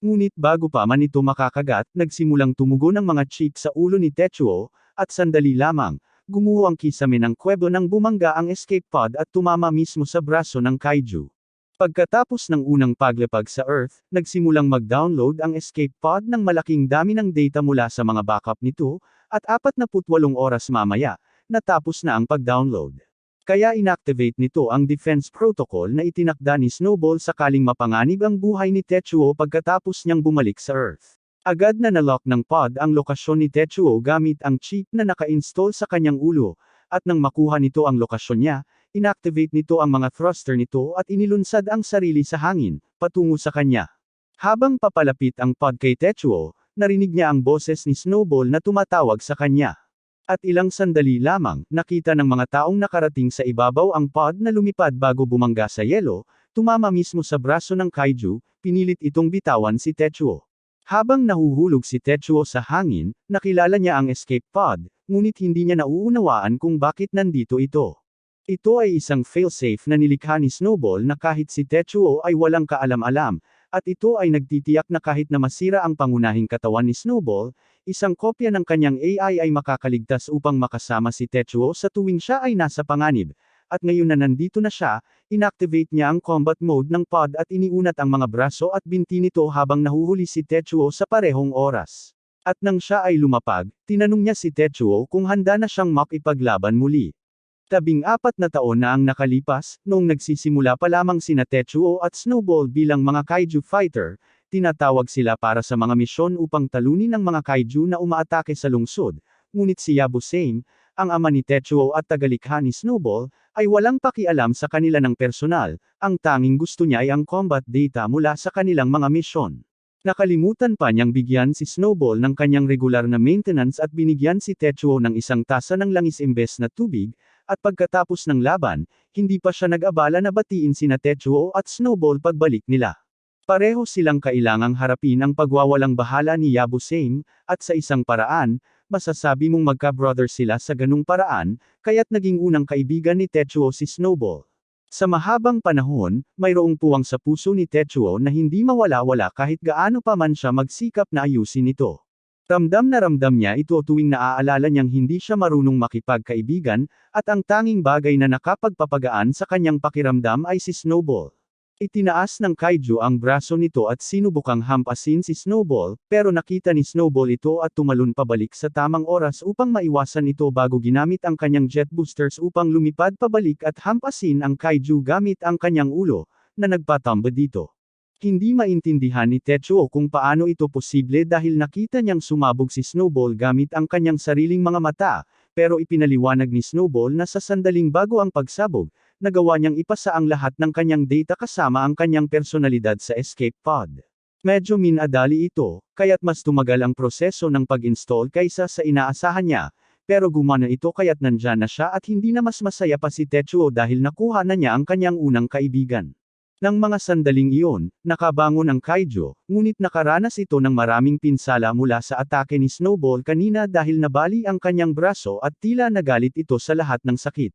Ngunit bago pa man ito makakagat, nagsimulang tumugo ng mga chip sa ulo ni Tetsuo, at sandali lamang, gumuho ang kisame ng kwebo nang bumangga ang escape pod at tumama mismo sa braso ng kaiju. Pagkatapos ng unang paglapag sa Earth, nagsimulang mag-download ang escape pod ng malaking dami ng data mula sa mga backup nito, at 48 oras mamaya, natapos na ang pag-download. Kaya inactivate nito ang defense protocol na itinakda ni Snowball sakaling mapanganib ang buhay ni Tetsuo pagkatapos niyang bumalik sa Earth. Agad na nalock ng pod ang lokasyon ni Tetsuo gamit ang chip na naka-install sa kanyang ulo, at nang makuha nito ang lokasyon niya, inactivate nito ang mga thruster nito at inilunsad ang sarili sa hangin, patungo sa kanya. Habang papalapit ang pod kay Tetsuo, narinig niya ang boses ni Snowball na tumatawag sa kanya. At ilang sandali lamang, nakita ng mga taong nakarating sa ibabaw ang pod na lumipad bago bumangga sa yelo, tumama mismo sa braso ng kaiju, pinilit itong bitawan si Tetsuo. Habang nahuhulog si Tetsuo sa hangin, nakilala niya ang escape pod, ngunit hindi niya nauunawaan kung bakit nandito ito. Ito ay isang failsafe na nilikha ni Snowball na kahit si Tetsuo ay walang kaalam-alam, at ito ay nagtitiyak na kahit na masira ang pangunahing katawan ni Snowball, isang kopya ng kanyang AI ay makakaligtas upang makasama si Tetsuo sa tuwing siya ay nasa panganib. At ngayon na nandito na siya, inactivate niya ang combat mode ng pod at iniunat ang mga braso at binti nito habang nahuhuli si Tetsuo sa parehong oras. At nang siya ay lumapag, tinanong niya si Tetsuo kung handa na siyang makipaglaban muli. 14 na taon na ang nakalipas, noong nagsisimula pa lamang sina Tetsuo at Snowball bilang mga kaiju fighter, tinatawag sila para sa mga misyon upang talunin ang mga kaiju na umaatake sa lungsod, ngunit si Yabusame, ang ama ni Tetsuo at tagalikha ni Snowball, ay walang pakialam sa kanila ng personal, ang tanging gusto niya ay ang combat data mula sa kanilang mga misyon. Nakalimutan pa niyang bigyan si Snowball ng kanyang regular na maintenance at binigyan si Tetsuo ng isang tasa ng langis imbes na tubig, at pagkatapos ng laban, hindi pa siya nag-abala na batiin sina Tetsuo at Snowball pagbalik nila. Pareho silang kailangang harapin ang pagwawalang bahala ni Yabusame, at sa isang paraan, masasabi mong magka-brother sila sa ganung paraan, kaya't naging unang kaibigan ni Tetsuo si Snowball. Sa mahabang panahon, mayroong puwang sa puso ni Tetsuo na hindi mawala-wala kahit gaano pa man siya magsikap na ayusin ito. Ramdam niya ito tuwing naaalala niyang hindi siya marunong makipagkaibigan, at ang tanging bagay na nakapagpapagaan sa kanyang pakiramdam ay si Snowball. Itinaas ng kaiju ang braso nito at sinubukang hampasin si Snowball, pero nakita ni Snowball ito at tumalon pabalik sa tamang oras upang maiwasan ito bago ginamit ang kanyang jet boosters upang lumipad pabalik at hampasin ang kaiju gamit ang kanyang ulo, na nagpatamba dito. Hindi maintindihan ni Tetsuo kung paano ito posible dahil nakita niyang sumabog si Snowball gamit ang kanyang sariling mga mata, pero ipinaliwanag ni Snowball na sa sandaling bago ang pagsabog, nagawa niyang ipasa ang lahat ng kanyang data kasama ang kanyang personalidad sa escape pod. Medyo minadali ito, kaya't mas tumagal ang proseso ng pag-install kaysa sa inaasahan niya, pero gumana ito kaya't nandyan na siya at hindi na mas masaya pa si Tetsuo dahil nakuha na niya ang kanyang unang kaibigan. Nang mga sandaling iyon, nakabangon ang Kaijo, ngunit nakaranas ito ng maraming pinsala mula sa atake ni Snowball kanina dahil nabali ang kanyang braso at tila nagalit ito sa lahat ng sakit.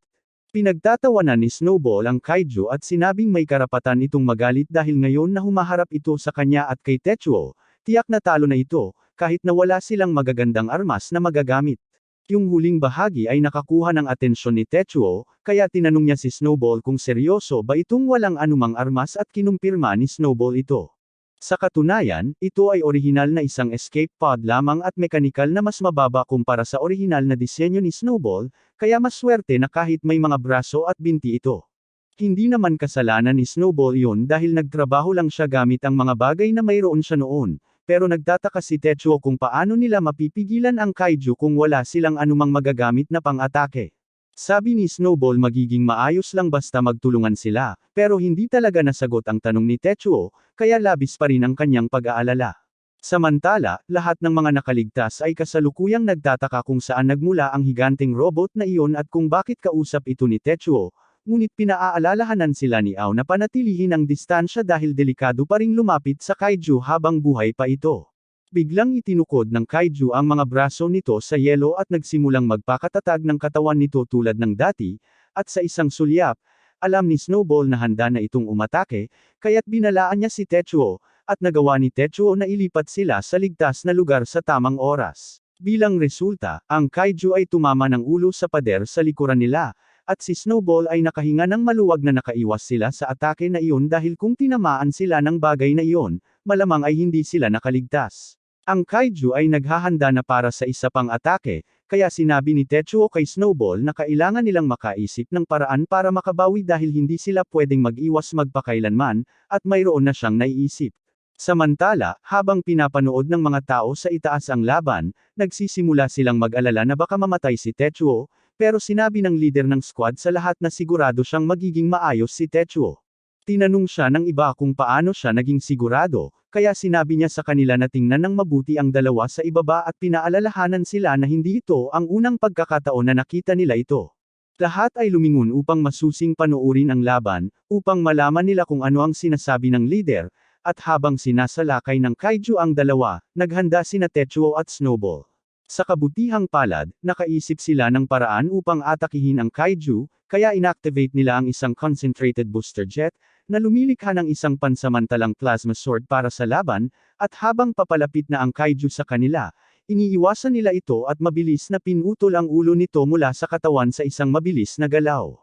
Pinagtatawanan ni Snowball ang Kaijo at sinabing may karapatan itong magalit dahil ngayon na humaharap ito sa kanya at kay Tetsuo, tiyak na talo na ito, kahit na wala silang magagandang armas na magagamit. Yung huling bahagi ay nakakuha ng atensyon ni Tetsuo, kaya tinanong niya si Snowball kung seryoso ba itong walang anumang armas at kinumpirma ni Snowball ito. Sa katunayan, ito ay orihinal na isang escape pod lamang at mekanikal na mas mababa kumpara sa orihinal na disenyo ni Snowball, kaya maswerte na kahit may mga braso at binti ito. Hindi naman kasalanan ni Snowball iyon dahil nagtrabaho lang siya gamit ang mga bagay na mayroon siya noon, pero nagtataka si Tetsuo kung paano nila mapipigilan ang Kaiju kung wala silang anumang magagamit na pang-atake. Sabi ni Snowball magiging maayos lang basta magtulungan sila, pero hindi talaga nasagot ang tanong ni Tetsuo, kaya labis pa rin ang kanyang pag-aalala. Samantala, lahat ng mga nakaligtas ay kasalukuyang nagtataka kung saan nagmula ang higanteng robot na iyon at kung bakit kausap ito ni Tetsuo, ngunit pinaalalahanan sila ni Ao na panatilihin ang distansya dahil delikado pa ring lumapit sa Kaiju habang buhay pa ito. Biglang itinukod ng Kaiju ang mga braso nito sa yelo at nagsimulang magpakatatag ng katawan nito tulad ng dati, at sa isang sulyap, alam ni Snowball na handa na itong umatake, kaya't binalaan niya si Tetsuo, at nagawa ni Tetsuo na ilipat sila sa ligtas na lugar sa tamang oras. Bilang resulta, ang Kaiju ay tumama ng ulo sa pader sa likuran nila, at si Snowball ay nakahinga ng maluwag na nakaiwas sila sa atake na iyon dahil kung tinamaan sila ng bagay na iyon, malamang ay hindi sila nakaligtas. Ang Kaiju ay naghahanda na para sa isa pang atake, kaya sinabi ni Tetsuo kay Snowball na kailangan nilang makaisip ng paraan para makabawi dahil hindi sila pwedeng mag-iwas magpakailanman, at mayroon na siyang naiisip. Samantala, habang pinapanood ng mga tao sa itaas ang laban, nagsisimula silang mag-alala na baka mamatay si Tetsuo, pero sinabi ng leader ng squad sa lahat na sigurado siyang magiging maayos si Tetsuo. Tinanong siya ng iba kung paano siya naging sigurado, kaya sinabi niya sa kanila na tingnan ng mabuti ang dalawa sa ibaba at pinaalalahanan sila na hindi ito ang unang pagkakataon na nakita nila ito. Lahat ay lumingon upang masusing panoorin ang laban, upang malaman nila kung ano ang sinasabi ng leader, at habang sinasalakay ng Kaiju ang dalawa, naghanda sina Tetsuo at Snowball. Sa kabutihang palad, nakaisip sila ng paraan upang atakihin ang Kaiju, kaya inactivate nila ang isang concentrated booster jet, na lumilikha ng isang pansamantalang plasma sword para sa laban, at habang papalapit na ang Kaiju sa kanila, iniiwasan nila ito at mabilis na pinutol ang ulo nito mula sa katawan sa isang mabilis na galaw.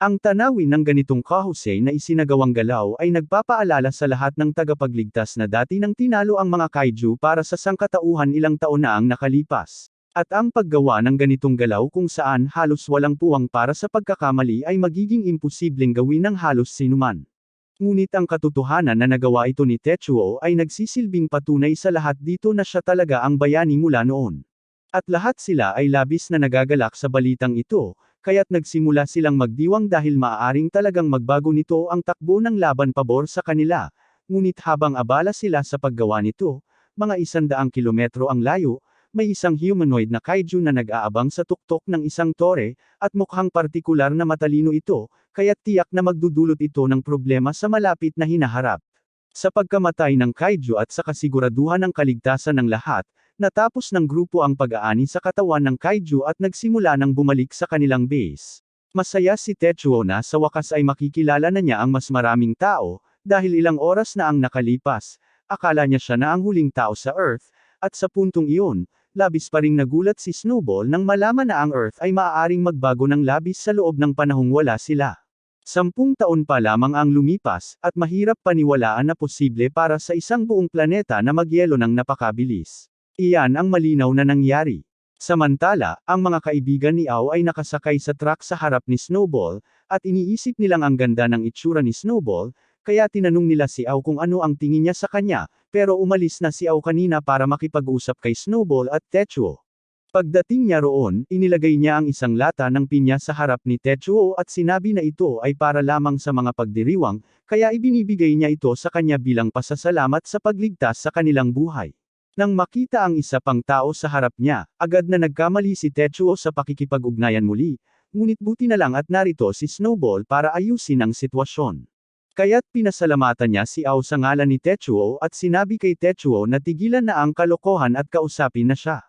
Ang tanawin ng ganitong kahusay na isinagawang galaw ay nagpapaalala sa lahat ng tagapagligtas na dati nang tinalo ang mga Kaiju para sa sangkatauhan ilang taon na ang nakalipas. At ang paggawa ng ganitong galaw kung saan halos walang puwang para sa pagkakamali ay magiging imposibleng gawin ng halos sinuman. Ngunit ang katotohanan na nagawa ito ni Tetsuo ay nagsisilbing patunay sa lahat dito na siya talaga ang bayani mula noon. At lahat sila ay labis na nagagalak sa balitang ito, kaya't nagsimula silang magdiwang dahil maaaring talagang magbago nito ang takbo ng laban pabor sa kanila, ngunit habang abala sila sa paggawa nito, mga 100 kilometro ang layo, may isang humanoid na Kaiju na nag-aabang sa tuktok ng isang tore, at mukhang partikular na matalino ito, kaya't tiyak na magdudulot ito ng problema sa malapit na hinaharap. Sa pagkamatay ng Kaiju at sa kasiguraduhan ng kaligtasan ng lahat, natapos ng grupo ang pag-aani sa katawan ng Kaiju at nagsimula ng bumalik sa kanilang base. Masaya si Tetsuo na sa wakas ay makikilala na niya ang mas maraming tao, dahil ilang oras na ang nakalipas, akala niya siya na ang huling tao sa Earth, at sa puntong iyon, labis pa ring nagulat si Snowball nang malaman na ang Earth ay maaaring magbago ng labis sa loob ng panahong wala sila. 10 taon pa lamang ang lumipas, at mahirap paniwalaan na posible para sa isang buong planeta na magyelo ng napakabilis. Iyan ang malinaw na nangyari. Samantala, ang mga kaibigan ni Ao ay nakasakay sa truck sa harap ni Snowball, at iniisip nilang ang ganda ng itsura ni Snowball, kaya tinanong nila si Ao kung ano ang tingin niya sa kanya, pero umalis na si Ao kanina para makipag-usap kay Snowball at Tetsuo. Pagdating niya roon, inilagay niya ang isang lata ng pinya sa harap ni Tetsuo at sinabi na ito ay para lamang sa mga pagdiriwang, kaya ibinibigay niya ito sa kanya bilang pasasalamat sa pagligtas sa kanilang buhay. Nang makita ang isa pang tao sa harap niya, agad na nagkamali si Tetsuo sa pakikipag-ugnayan muli, ngunit buti na lang at narito si Snowball para ayusin ang sitwasyon. Kaya't pinasalamatan niya si Ao sa ngalan ni Tetsuo at sinabi kay Tetsuo na tigilan na ang kalokohan at kausapin na siya.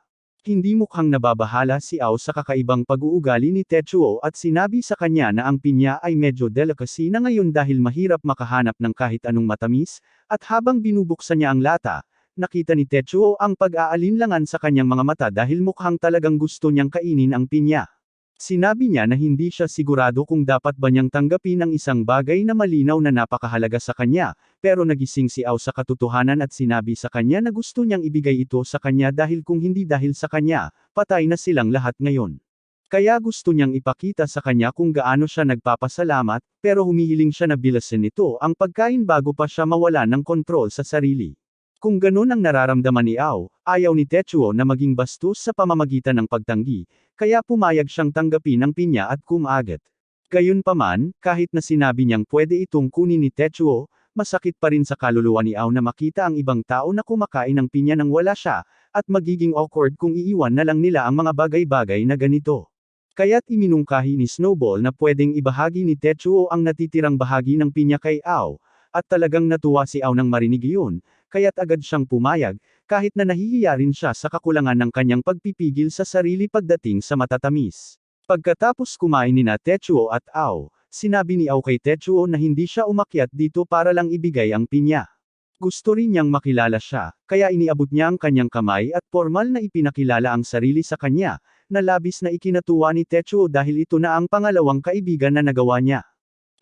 Hindi mukhang nababahala si Ao sa kakaibang pag-uugali ni Tetsuo at sinabi sa kanya na ang pinya ay medyo delicacy na ngayon dahil mahirap makahanap ng kahit anong matamis, at habang binubuksan niya ang lata, nakita ni Tetsuo ang pag-aalinlangan sa kanyang mga mata dahil mukhang talagang gusto niyang kainin ang pinya. Sinabi niya na hindi siya sigurado kung dapat ba niyang tanggapin ang isang bagay na malinaw na napakahalaga sa kanya, pero nagising si Ao sa katotohanan at sinabi sa kanya na gusto niyang ibigay ito sa kanya dahil kung hindi dahil sa kanya, patay na silang lahat ngayon. Kaya gusto niyang ipakita sa kanya kung gaano siya nagpapasalamat, pero humihiling siya na bilasin nito ang pagkain bago pa siya mawala ng kontrol sa sarili. Kung ganun ang nararamdaman ni Ao, ayaw ni Tetsuo na maging bastos sa pamamagitan ng pagtanggi, kaya pumayag siyang tanggapin ang pinya at kumagat. Gayunpaman, kahit na sinabi niyang pwede itong kunin ni Tetsuo, masakit pa rin sa kaluluwa ni Ao na makita ang ibang tao na kumakain ng pinya nang wala siya, at magiging awkward kung iiwan na lang nila ang mga bagay-bagay na ganito. Kaya't iminungkahi ni Snowball na pwedeng ibahagi ni Tetsuo ang natitirang bahagi ng pinya kay Ao, at talagang natuwa si Ao nang marinig iyon, kaya't agad siyang pumayag, kahit na nahihiya rin siya sa kakulangan ng kanyang pagpipigil sa sarili pagdating sa matatamis. Pagkatapos kumain nina Tetsuo at Ao, sinabi ni Ao kay Tetsuo na hindi siya umakyat dito para lang ibigay ang pinya. Gusto rin niyang makilala siya, kaya iniabot niya ang kanyang kamay at formal na ipinakilala ang sarili sa kanya, na labis na ikinatuwa ni Tetsuo dahil ito na ang pangalawang kaibigan na nagawa niya.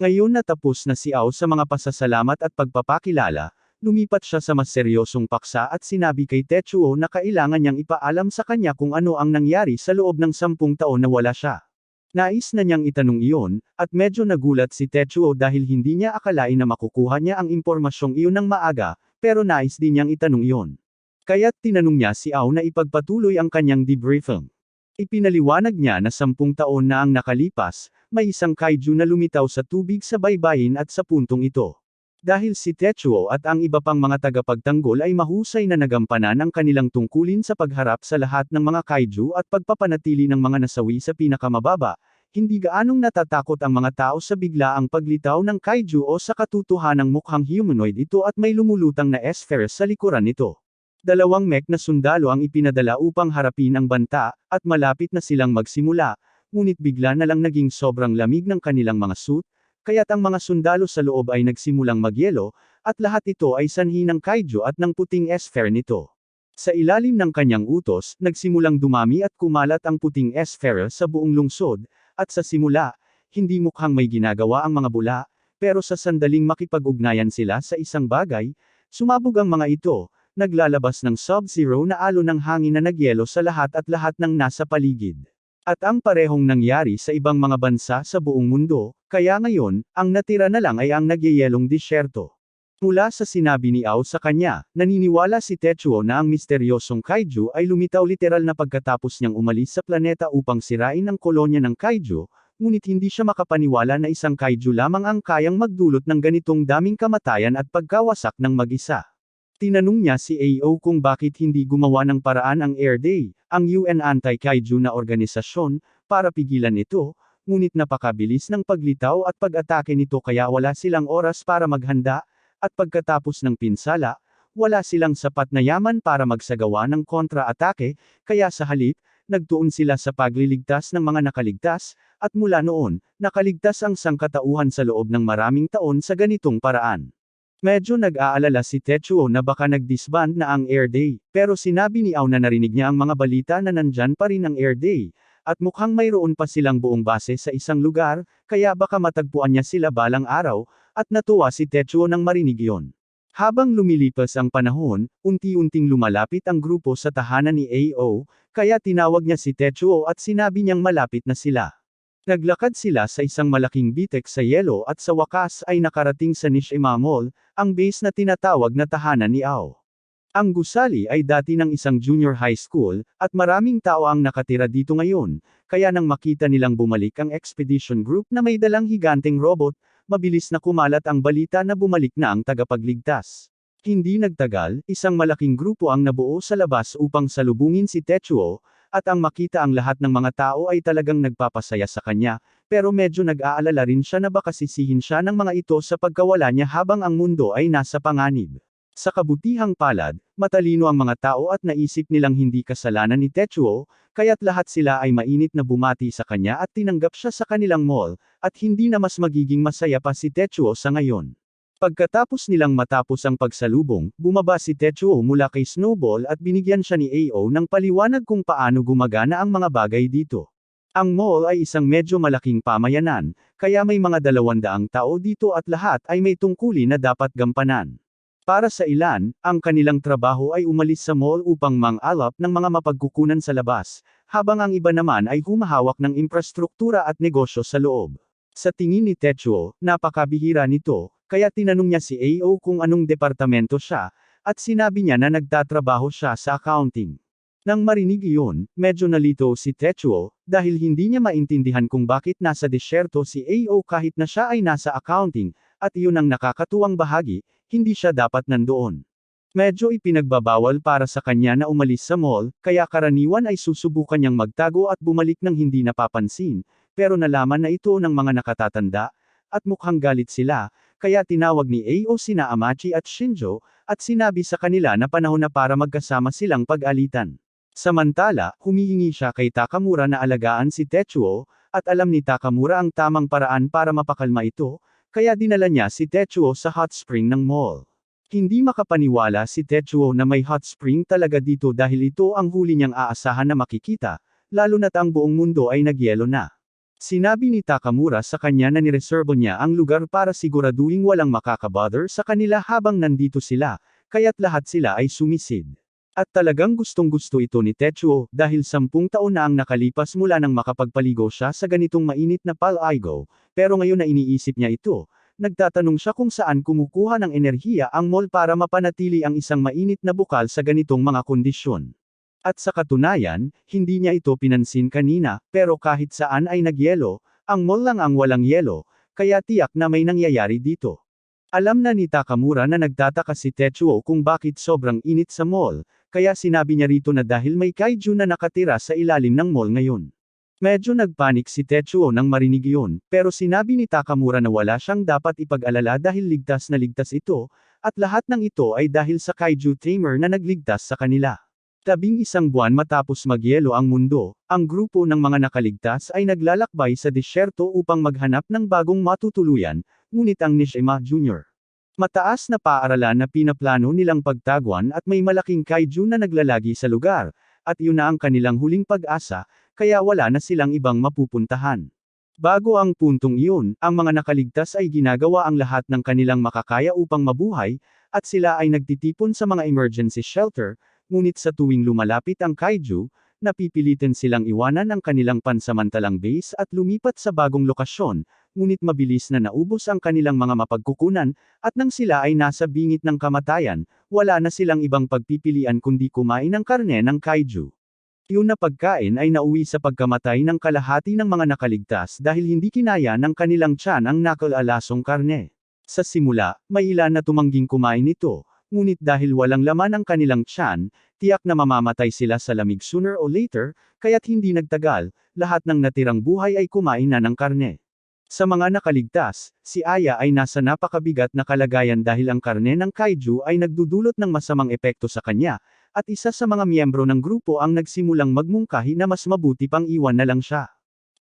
Ngayon na tapos na si Ao sa mga pasasalamat at pagpapakilala, lumipat siya sa mas seryosong paksa at sinabi kay Tetsuo na kailangan niyang ipaalam sa kanya kung ano ang nangyari sa loob ng 10 taon na wala siya. Nais na niyang itanong iyon, at medyo nagulat si Tetsuo dahil hindi niya akalain na makukuha niya ang impormasyong iyon ng maaga, pero nais din niyang itanong iyon. Kaya't tinanong niya si Ao na ipagpatuloy ang kanyang debriefing. Ipinaliwanag niya na 10 taon na ang nakalipas, may isang kaiju na lumitaw sa tubig sa baybayin at sa puntong ito. Dahil si Tetsuo at ang iba pang mga tagapagtanggol ay mahusay na nagampanan ang kanilang tungkulin sa pagharap sa lahat ng mga kaiju at pagpapanatili ng mga nasawi sa pinakamababa, hindi gaanong natatakot ang mga tao sa biglaang paglitaw ng kaiju o sa katotohanang mukhang humanoid ito at may lumulutang na S-Ferris sa likuran nito. 2 mech na sundalo ang ipinadala upang harapin ang banta, at malapit na silang magsimula, ngunit bigla na lang naging sobrang lamig ng kanilang mga suit, kaya't ang mga sundalo sa loob ay nagsimulang magyelo, at lahat ito ay sanhi ng kaiju at ng puting S-Ferris nito. Sa ilalim ng kanyang utos, nagsimulang dumami at kumalat ang puting S-Ferris sa buong lungsod, at sa simula, hindi mukhang may ginagawa ang mga bula, pero sa sandaling makipag-ugnayan sila sa isang bagay, sumabog ang mga ito, naglalabas ng sub-zero na alon ng hangin na nagyelo sa lahat ng nasa paligid. At ang parehong nangyari sa ibang mga bansa sa buong mundo, kaya ngayon, ang natira na lang ay ang nagyayelong disyerto. Mula sa sinabi ni Ao sa kanya, naniniwala si Tetsuo na ang misteryosong kaiju ay lumitaw literal na pagkatapos niyang umalis sa planeta upang sirain ang kolonya ng kaiju, ngunit hindi siya makapaniwala na isang kaiju lamang ang kayang magdulot ng ganitong daming kamatayan at pagkawasak ng mag-isa. Tinanong niya si AO kung bakit hindi gumawa ng paraan ang Air Day, ang UN anti-kaiju na organisasyon, para pigilan ito, ngunit napakabilis ng paglitaw at pag-atake nito kaya wala silang oras para maghanda, at pagkatapos ng pinsala, wala silang sapat na yaman para magsagawa ng kontra-atake, kaya sa halip, nagtuon sila sa pagliligtas ng mga nakaligtas, at mula noon, nakaligtas ang sangkatauhan sa loob ng maraming taon sa ganitong paraan. Medyo nag-aalala si Tetsuo na baka nag-disband na ang Air Day, pero sinabi ni Ao na narinig niya ang mga balita na nandyan pa rin ang Air Day, at mukhang mayroon pa silang buong base sa isang lugar, kaya baka matagpuan niya sila balang araw, at natuwa si Tetsuo nang marinig iyon. Habang lumilipas ang panahon, unti-unting lumalapit ang grupo sa tahanan ni AO, kaya tinawag niya si Tetsuo at sinabi niyang malapit na sila. Naglakad sila sa isang malaking bitek sa yelo at sa wakas ay nakarating sa Nishima Mall, ang base na tinatawag na tahanan ni Ao. Ang gusali ay dati ng isang junior high school, at maraming tao ang nakatira dito ngayon, kaya nang makita nilang bumalik ang expedition group na may dalang higanteng robot, mabilis na kumalat ang balita na bumalik na ang tagapagligtas. Hindi nagtagal, isang malaking grupo ang nabuo sa labas upang salubungin si Techuo, at ang makita ang lahat ng mga tao ay talagang nagpapasaya sa kanya, pero medyo nag-aalala rin siya na baka sisihin siya ng mga ito sa pagkawala niya habang ang mundo ay nasa panganib. Sa kabutihang palad, matalino ang mga tao at naisip nilang hindi kasalanan ni Techuo, kaya't lahat sila ay mainit na bumati sa kanya at tinanggap siya sa kanilang mall, at hindi na mas magiging masaya pa si Techuo sa ngayon. Pagkatapos nilang matapos ang pagsalubong, bumaba si Techuo mula kay Snowball at binigyan siya ni AO ng paliwanag kung paano gumagana ang mga bagay dito. Ang mall ay isang medyo malaking pamayanan, kaya may mga 200 tao dito at lahat ay may tungkulin na dapat gampanan. Para sa ilan, ang kanilang trabaho ay umalis sa mall upang mang-alap ng mga mapagkukunan sa labas, habang ang iba naman ay humahawak ng infrastruktura at negosyo sa loob. Sa tingin ni Techuo, napakabihira nito, kaya tinanong niya si AO kung anong departamento siya, at sinabi niya na nagtatrabaho siya sa accounting. Nang marinig iyon, medyo nalito si Techuo, dahil hindi niya maintindihan kung bakit nasa disyerto si AO kahit na siya ay nasa accounting, at iyon ang nakakatuwang bahagi, hindi siya dapat nandoon. Medyo ipinagbabawal para sa kanya na umalis sa mall, kaya karaniwan ay susubukan niyang magtago at bumalik ng hindi napapansin, pero nalaman na ito ng mga nakatatanda, at mukhang galit sila, kaya tinawag ni AO sina Amachi at Shinjo, at sinabi sa kanila na panahon na para magkasama silang pag-alitan. Samantala, humihingi siya kay Takamura na alagaan si Techuo, at alam ni Takamura ang tamang paraan para mapakalma ito, kaya dinala niya si Techuo sa hot spring ng mall. Hindi makapaniwala si Techuo na may hot spring talaga dito dahil ito ang huli niyang aasahan na makikita, lalo na't ang buong mundo ay nagyelo na. Sinabi ni Takamura sa kanya na nireserbo niya ang lugar para siguraduhin walang makakabother sa kanila habang nandito sila, kaya't lahat sila ay sumisid. At talagang gustong-gusto ito ni Techuo, dahil 10 taon na ang nakalipas mula nang makapagpaligo siya sa ganitong mainit na palaigo, pero ngayon na iniisip niya ito, nagtatanong siya kung saan kumukuha ng enerhiya ang mall para mapanatili ang isang mainit na bukal sa ganitong mga kondisyon. At sa katunayan, hindi niya ito pinansin kanina, pero kahit saan ay nagyelo, ang mall lang ang walang yelo, kaya tiyak na may nangyayari dito. Alam na ni Takamura na nagtataka si Techuo kung bakit sobrang init sa mall, kaya sinabi niya rito na dahil may kaiju na nakatira sa ilalim ng mall ngayon. Medyo nagpanik si Techuo nang marinig iyon, pero sinabi ni Takamura na wala siyang dapat ipag-alala dahil ligtas na ligtas ito, at lahat ng ito ay dahil sa kaiju tamer na nagligtas sa kanila. 11 buwan matapos magyelo ang mundo, ang grupo ng mga nakaligtas ay naglalakbay sa disyerto upang maghanap ng bagong matutuluyan, ngunit ang Nishima Jr. Mataas na paaralan na pinaplano nilang pagtaguan at may malaking kaiju na naglalagi sa lugar, at yun na ang kanilang huling pag-asa, kaya wala na silang ibang mapupuntahan. Bago ang puntong iyon, ang mga nakaligtas ay ginagawa ang lahat ng kanilang makakaya upang mabuhay, at sila ay nagtitipon sa mga emergency shelter, ngunit sa tuwing lumalapit ang kaiju, napipilitan silang iwanan ang kanilang pansamantalang base at lumipat sa bagong lokasyon, ngunit mabilis na naubos ang kanilang mga mapagkukunan, at nang sila ay nasa bingit ng kamatayan, wala na silang ibang pagpipilian kundi kumain ng karne ng kaiju. Yun na pagkain ay nauwi sa pagkamatay ng kalahati ng mga nakaligtas dahil hindi kinaya ng kanilang tiyan ang nakalalasong karne. Sa simula, may ilan na tumangging kumain nito, ngunit dahil walang laman ang kanilang tiyan, tiyak na mamamatay sila sa lamig sooner or later, kaya't hindi nagtagal, lahat ng natirang buhay ay kumain na ng karne. Sa mga nakaligtas, si Aya ay nasa napakabigat na kalagayan dahil ang karne ng kaiju ay nagdudulot ng masamang epekto sa kanya, at isa sa mga miyembro ng grupo ang nagsimulang magmungkahi na mas mabuti pang iwan na lang siya.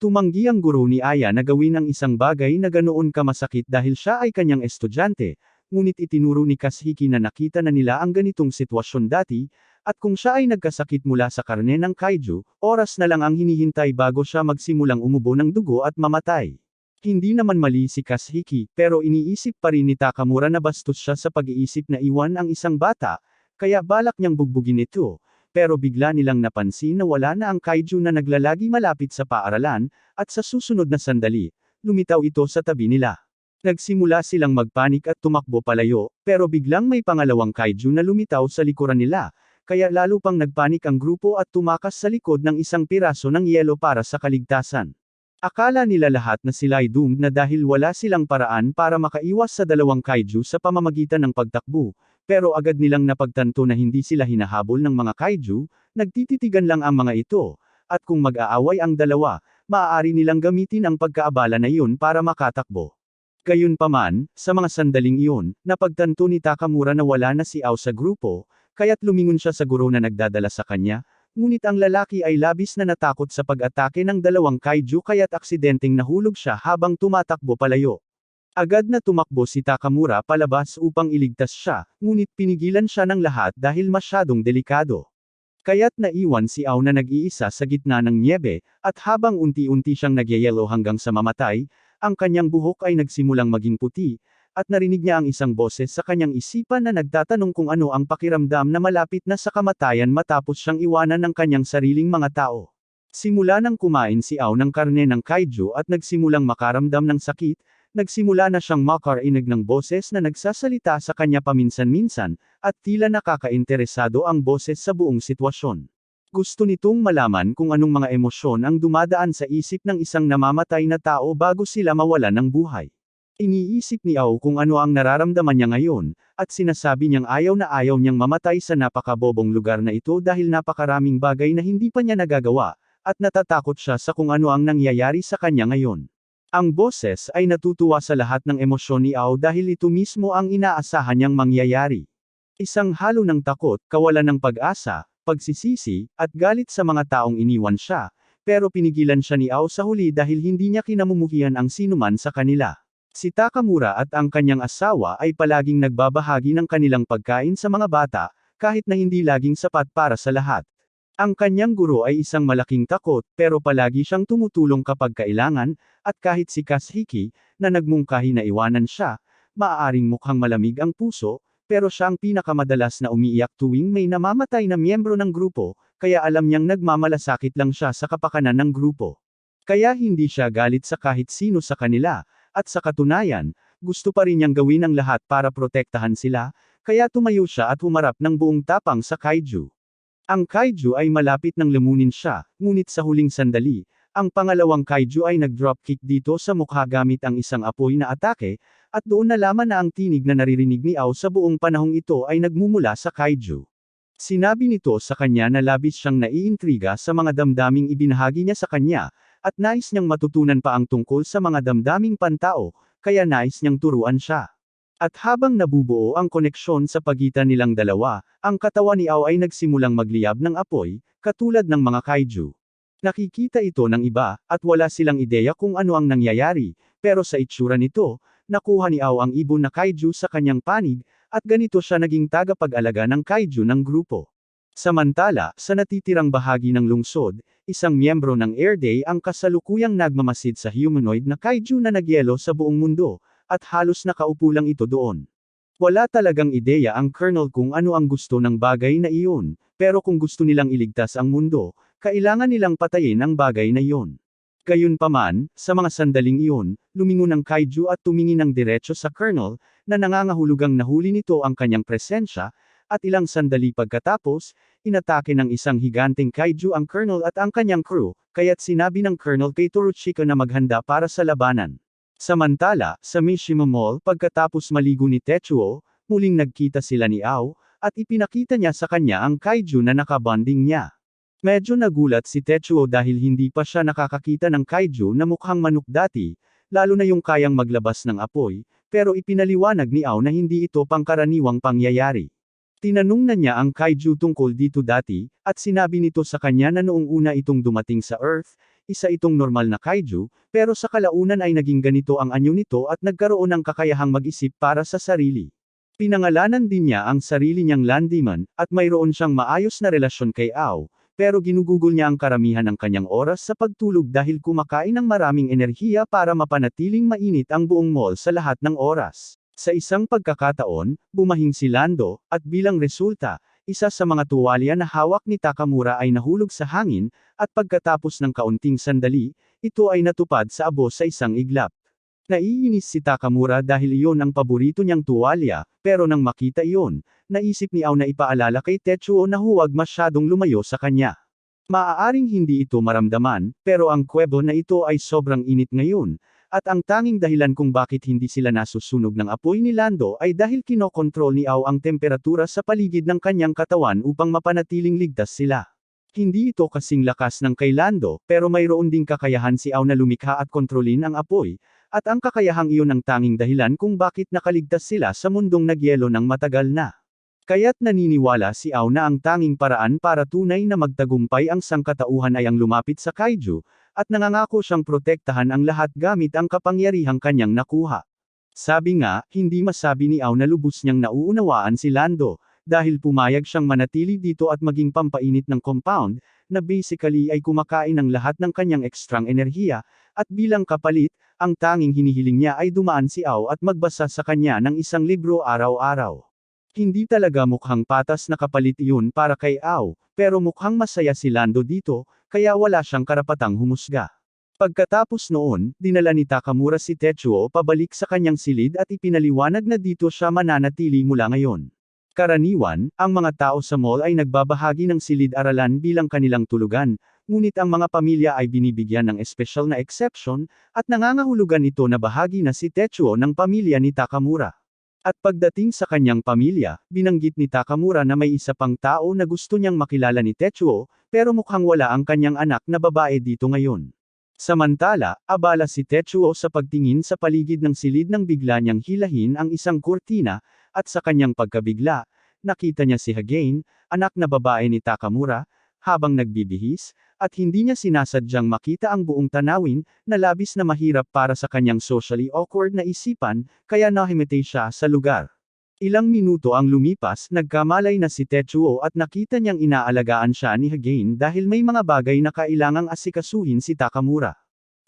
Tumanggi ang guro ni Aya na gawin ang isang bagay na ganoon kamasakit dahil siya ay kanyang estudyante, ngunit itinuro ni Kashiki na nakita na nila ang ganitong sitwasyon dati, at kung siya ay nagkasakit mula sa karne ng kaiju, oras na lang ang hinihintay bago siya magsimulang umubo ng dugo at mamatay. Hindi naman mali si Kashiki, pero iniisip pa rin ni Takamura na bastos siya sa pag-iisip na iwan ang isang bata, kaya balak niyang bugbugin ito, pero bigla nilang napansin na wala na ang kaiju na naglalagi malapit sa paaralan, at sa susunod na sandali, lumitaw ito sa tabi nila. Nagsimula silang magpanik at tumakbo palayo, pero biglang may pangalawang kaiju na lumitaw sa likuran nila, kaya lalo pang nagpanik ang grupo at tumakas sa likod ng isang piraso ng yelo para sa kaligtasan. Akala nila lahat na sila ay doomed na dahil wala silang paraan para makaiwas sa dalawang kaiju sa pamamagitan ng pagtakbo, pero agad nilang napagtanto na hindi sila hinahabol ng mga kaiju, nagtititigan lang ang mga ito, at kung mag-aaway ang dalawa, maaari nilang gamitin ang pagkaabala na iyon para makatakbo. Gayunpaman, sa mga sandaling iyon, napagtanto ni Takamura na wala na si Ao sa grupo, kaya't lumingon siya sa guro na nagdadala sa kanya, ngunit ang lalaki ay labis na natakot sa pag-atake ng dalawang kaiju kaya't aksidenteng nahulog siya habang tumatakbo palayo. Agad na tumakbo si Takamura palabas upang iligtas siya, ngunit pinigilan siya ng lahat dahil masyadong delikado. Kaya't naiwan si Ao na nag-iisa sa gitna ng nyebe, at habang unti-unti siyang nagyayelo hanggang sa mamatay, ang kanyang buhok ay nagsimulang maging puti, at narinig niya ang isang boses sa kanyang isipan na nagtatanong kung ano ang pakiramdam na malapit na sa kamatayan matapos siyang iwanan ng kanyang sariling mga tao. Simula nang kumain si Ao ng karne ng kaiju at nagsimulang makaramdam ng sakit, nagsimula na siyang makarinig ng boses na nagsasalita sa kanya paminsan-minsan, at tila nakakainteresado ang boses sa buong sitwasyon. Gusto nitong malaman kung anong mga emosyon ang dumadaan sa isip ng isang namamatay na tao bago sila mawalan ng buhay. Iniisip ni Ao kung ano ang nararamdaman niya ngayon, at sinasabi niyang ayaw na ayaw niyang mamatay sa napakabobong lugar na ito dahil napakaraming bagay na hindi pa niya nagagawa, at natatakot siya sa kung ano ang nangyayari sa kanya ngayon. Ang boses ay natutuwa sa lahat ng emosyon ni Ao dahil ito mismo ang inaasahan niyang mangyayari. Isang halo ng takot, kawalan ng pag-asa, pagsisisi, at galit sa mga taong iniwan siya, pero pinigilan siya ni Ao sa huli dahil hindi niya kinamumuhian ang sinuman sa kanila. Si Takamura at ang kanyang asawa ay palaging nagbabahagi ng kanilang pagkain sa mga bata, kahit na hindi laging sapat para sa lahat. Ang kanyang guro ay isang malaking takot, pero palagi siyang tumutulong kapag kailangan, at kahit si Kashiki, na nagmungkahi na iwanan siya, maaaring mukhang malamig ang puso, pero siya ang pinakamadalas na umiiyak tuwing may namamatay na miyembro ng grupo, kaya alam niyang nagmamalasakit lang siya sa kapakanan ng grupo. Kaya hindi siya galit sa kahit sino sa kanila, at sa katunayan, gusto pa rin niyang gawin ang lahat para protektahan sila, kaya tumayo siya at humarap ng buong tapang sa kaiju. Ang kaiju ay malapit nang lamunin siya, ngunit sa huling sandali, ang pangalawang kaiju ay nag-dropkick dito sa mukha gamit ang isang apoy na atake, at doon nalaman na ang tinig na naririnig ni Ao sa buong panahong ito ay nagmumula sa kaiju. Sinabi nito sa kanya na labis siyang naiintriga sa mga damdaming ibinahagi niya sa kanya, at nais niyang matutunan pa ang tungkol sa mga damdaming pantao, kaya nais niyang turuan siya. At habang nabubuo ang koneksyon sa pagitan nilang dalawa, ang katawan ni Ao ay nagsimulang magliyab ng apoy, katulad ng mga kaiju. Nakikita ito ng iba, at wala silang ideya kung ano ang nangyayari, pero sa itsura nito, nakuha ni Ao ang ibon na kaiju sa kanyang panig, at ganito siya naging tagapag-alaga ng kaiju ng grupo. Samantala, sa natitirang bahagi ng lungsod, isang miyembro ng Air Day ang kasalukuyang nagmamasid sa humanoid na kaiju na nagyelo sa buong mundo, at halos nakaupo lang ito doon. Wala talagang ideya ang Colonel kung ano ang gusto ng bagay na iyon, pero kung gusto nilang iligtas ang mundo, kailangan nilang patayin ang bagay na iyon. Gayunpaman, sa mga sandaling iyon, lumingon ang kaiju at tumingin ng diretso sa Colonel, na nangangahulugang nahuli nito ang kanyang presensya, at ilang sandali pagkatapos, inatake ng isang higanteng kaiju ang Colonel at ang kanyang crew, kaya't sinabi ng Colonel kay Torochika na maghanda para sa labanan. Samantala, sa Mishima Mall pagkatapos maligo ni Tetsuo, muling nagkita sila ni Ao, at ipinakita niya sa kanya ang kaiju na nakabonding niya. Medyo nagulat si Tetsuo dahil hindi pa siya nakakakita ng kaiju na mukhang manok dati, lalo na yung kayang maglabas ng apoy, pero ipinaliwanag ni Ao na hindi ito pangkaraniwang pangyayari. Tinanong na niya ang kaiju tungkol dito dati, at sinabi nito sa kanya na noong una itong dumating sa Earth, isa itong normal na kaiju, pero sa kalaunan ay naging ganito ang anyo nito at nagkaroon ng kakayahang mag-isip para sa sarili. Pinangalanan din niya ang sarili niyang Land Demon, at mayroon siyang maayos na relasyon kay Ao, pero ginugugol niya ang karamihan ng kanyang oras sa pagtulog dahil kumakain ng maraming enerhiya para mapanatiling mainit ang buong mall sa lahat ng oras. Sa isang pagkakataon, bumahing si Lando, at bilang resulta, isa sa mga tuwalya na hawak ni Takamura ay nahulog sa hangin, at pagkatapos ng kaunting sandali, ito ay natupad sa abo sa isang iglap. Naiinis si Takamura dahil iyon ang paborito niyang tuwalya, pero nang makita iyon, naisip ni Ao na ipaalala kay Tetsuo na huwag masyadong lumayo sa kanya. Maaaring hindi ito maramdaman, pero ang kuwebo na ito ay sobrang init ngayon, at ang tanging dahilan kung bakit hindi sila nasusunog ng apoy ni Lando ay dahil kinokontrol ni Ao ang temperatura sa paligid ng kanyang katawan upang mapanatiling ligtas sila. Hindi ito kasing lakas ng kay Lando, pero mayroon ding kakayahan si Ao na lumikha at kontrolin ang apoy, at ang kakayahang iyon ang tanging dahilan kung bakit nakaligtas sila sa mundong nagyelo ng matagal na. Kaya't naniniwala si Ao na ang tanging paraan para tunay na magtagumpay ang sangkatauhan ay ang lumapit sa kaiju, at nangangako siyang protektahan ang lahat gamit ang kapangyarihang kanyang nakuha. Sabi nga, hindi masabi ni Ao na lubos niyang nauunawaan si Lando, dahil pumayag siyang manatili dito at maging pampainit ng compound, na basically ay kumakain ng lahat ng kanyang ekstrang enerhiya, at bilang kapalit, ang tanging hinihiling niya ay dumaan si Ao at magbasa sa kanya ng isang libro araw-araw. Hindi talaga mukhang patas na kapalit iyon para kay Ao, pero mukhang masaya si Lando dito, kaya wala siyang karapatang humusga. Pagkatapos noon, dinala ni Takamura si Tetsuo pabalik sa kanyang silid at ipinaliwanag na dito siya mananatili mula ngayon. Karaniwan, ang mga tao sa mall ay nagbabahagi ng silid-aralan bilang kanilang tulugan, ngunit ang mga pamilya ay binibigyan ng espesyal na exception, at nangangahulugan ito na bahagi na si Tetsuo ng pamilya ni Takamura. At pagdating sa kanyang pamilya, binanggit ni Takamura na may isa pang tao na gusto niyang makilala ni Tetsuo, pero mukhang wala ang kanyang anak na babae dito ngayon. Samantala, abala si Tetsuo sa pagtingin sa paligid ng silid nang bigla niyang hilahin ang isang kurtina, at sa kanyang pagkabigla, nakita niya si Hagane, anak na babae ni Takamura, habang nagbibihis, at hindi niya sinasadyang makita ang buong tanawin, na labis na mahirap para sa kanyang socially awkward na isipan, kaya nahimete siya sa lugar. Ilang minuto ang lumipas, nagkamalay na si Tetsuo at nakita niyang inaalagaan siya ni Hagane dahil may mga bagay na kailangang asikasuhin si Takamura.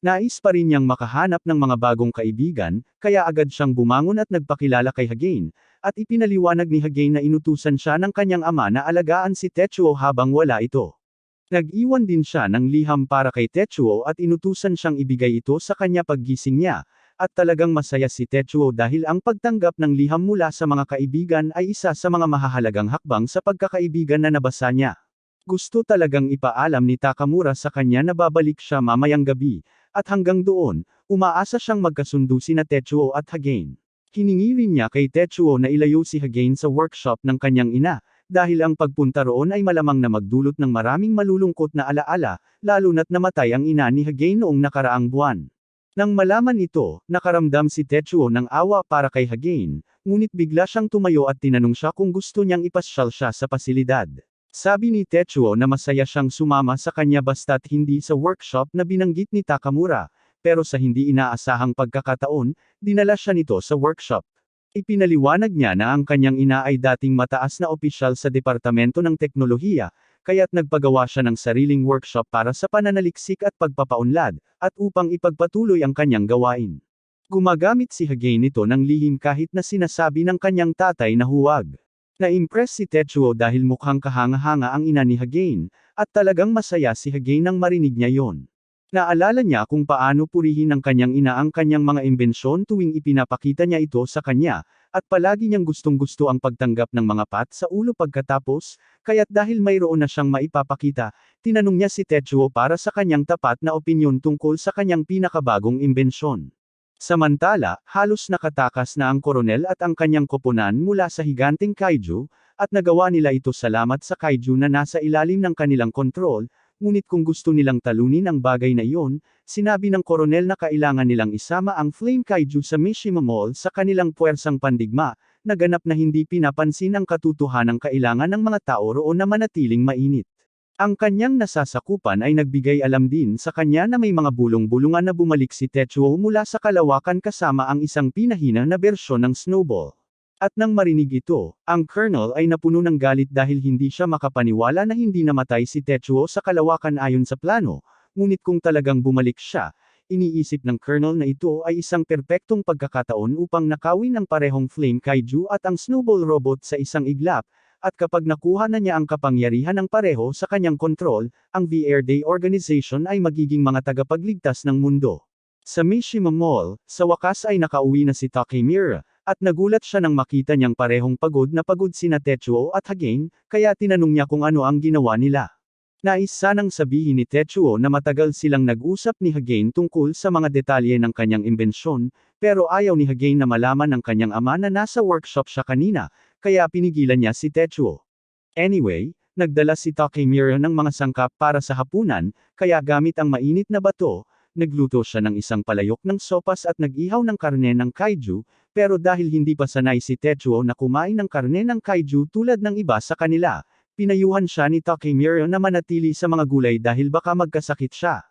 Nais pa rin niyang makahanap ng mga bagong kaibigan, kaya agad siyang bumangon at nagpakilala kay Hagane, at ipinaliwanag ni Hagane na inutusan siya ng kanyang ama na alagaan si Tetsuo habang wala ito. Nag-iwan din siya ng liham para kay Tetsuo at inutusan siyang ibigay ito sa kanya paggising niya, at talagang masaya si Tetsuo dahil ang pagtanggap ng liham mula sa mga kaibigan ay isa sa mga mahahalagang hakbang sa pagkakaibigan na nabasa niya. Gusto talagang ipaalam ni Takamura sa kanya na babalik siya mamayang gabi, at hanggang doon, umaasa siyang magkasundo sina Tetsuo at Hagane. Hiningi rin niya kay Tetsuo na ilayo si Hagane sa workshop ng kanyang ina, dahil ang pagpunta roon ay malamang na magdulot ng maraming malulungkot na alaala, lalo na't namatay ang ina ni Hagane noong nakaraang buwan. Nang malaman ito, nakaramdam si Tetsuo ng awa para kay Hagane, ngunit bigla siyang tumayo at tinanong siya kung gusto niyang ipasyal siya sa pasilidad. Sabi ni Tetsuo na masaya siyang sumama sa kanya basta't hindi sa workshop na binanggit ni Takamura, pero sa hindi inaasahang pagkakataon, dinala siya nito sa workshop. Ipinaliwanag niya na ang kanyang ina ay dating mataas na opisyal sa Departamento ng Teknolohiya, kaya't nagpagawa siya ng sariling workshop para sa pananaliksik at pagpapaunlad, at upang ipagpatuloy ang kanyang gawain. Gumagamit si Hagane nito ng lihim kahit na sinasabi ng kanyang tatay na huwag. Na-impress si Tetsuo dahil mukhang kahanga-hanga ang ina ni Hagane, at talagang masaya si Hagane nang marinig niya yon. Naalala niya kung paano purihin ng kanyang ina ang kanyang mga imbensyon tuwing ipinapakita niya ito sa kanya, at palagi niyang gustong-gusto ang pagtanggap ng mga pat sa ulo pagkatapos, kaya't dahil mayroon na siyang maipapakita, tinanong niya si Tetsuo para sa kanyang tapat na opinyon tungkol sa kanyang pinakabagong imbensyon. Samantala, halos nakatakas na ang koronel at ang kanyang koponan mula sa higanting kaiju, at nagawa nila ito salamat sa kaiju na nasa ilalim ng kanilang kontrol, ngunit kung gusto nilang talunin ang bagay na iyon, sinabi ng koronel na kailangan nilang isama ang Flame Kaiju sa Mishima Mall sa kanilang puwersang pandigma, na ganap na hindi pinapansin ang katotohanang kailangan ng mga tao roon na manatiling mainit. Ang kanyang nasasakupan ay nagbigay alam din sa kanya na may mga bulong-bulungan na bumalik si Tetsuo mula sa kalawakan kasama ang isang pinahina na bersyon ng Snowball. At nang marinig ito, ang Colonel ay napuno ng galit dahil hindi siya makapaniwala na hindi namatay si Tetsuo sa kalawakan ayon sa plano, ngunit kung talagang bumalik siya, iniisip ng Colonel na ito ay isang perpektong pagkakataon upang nakawin ang parehong Flame Kaiju at ang Snowball Robot sa isang iglap, at kapag nakuha na niya ang kapangyarihan ng pareho sa kanyang kontrol, ang VR Day Organization ay magiging mga tagapagligtas ng mundo. Sa Mishima Mall, sa wakas ay nakauwi na si Takemura, at nagulat siya nang makita niyang parehong pagod na pagod sina Tetsuo at Hagane, kaya tinanong niya kung ano ang ginawa nila. Nais sanang sabihin ni Tetsuo na matagal silang nag-usap ni Hagane tungkol sa mga detalye ng kanyang imbensyon, pero ayaw ni Hagane na malaman ng kanyang ama na nasa workshop siya kanina, kaya pinigilan niya si Tetsuo. Anyway, nagdala si Takemura ng mga sangkap para sa hapunan, kaya gamit ang mainit na bato, nagluto siya ng isang palayok ng sopas at nag-ihaw ng karne ng kaiju, pero dahil hindi pa sanay si Tetsuo na kumain ng karne ng kaiju tulad ng iba sa kanila, pinayuhan siya ni Takemura na manatili sa mga gulay dahil baka magkasakit siya.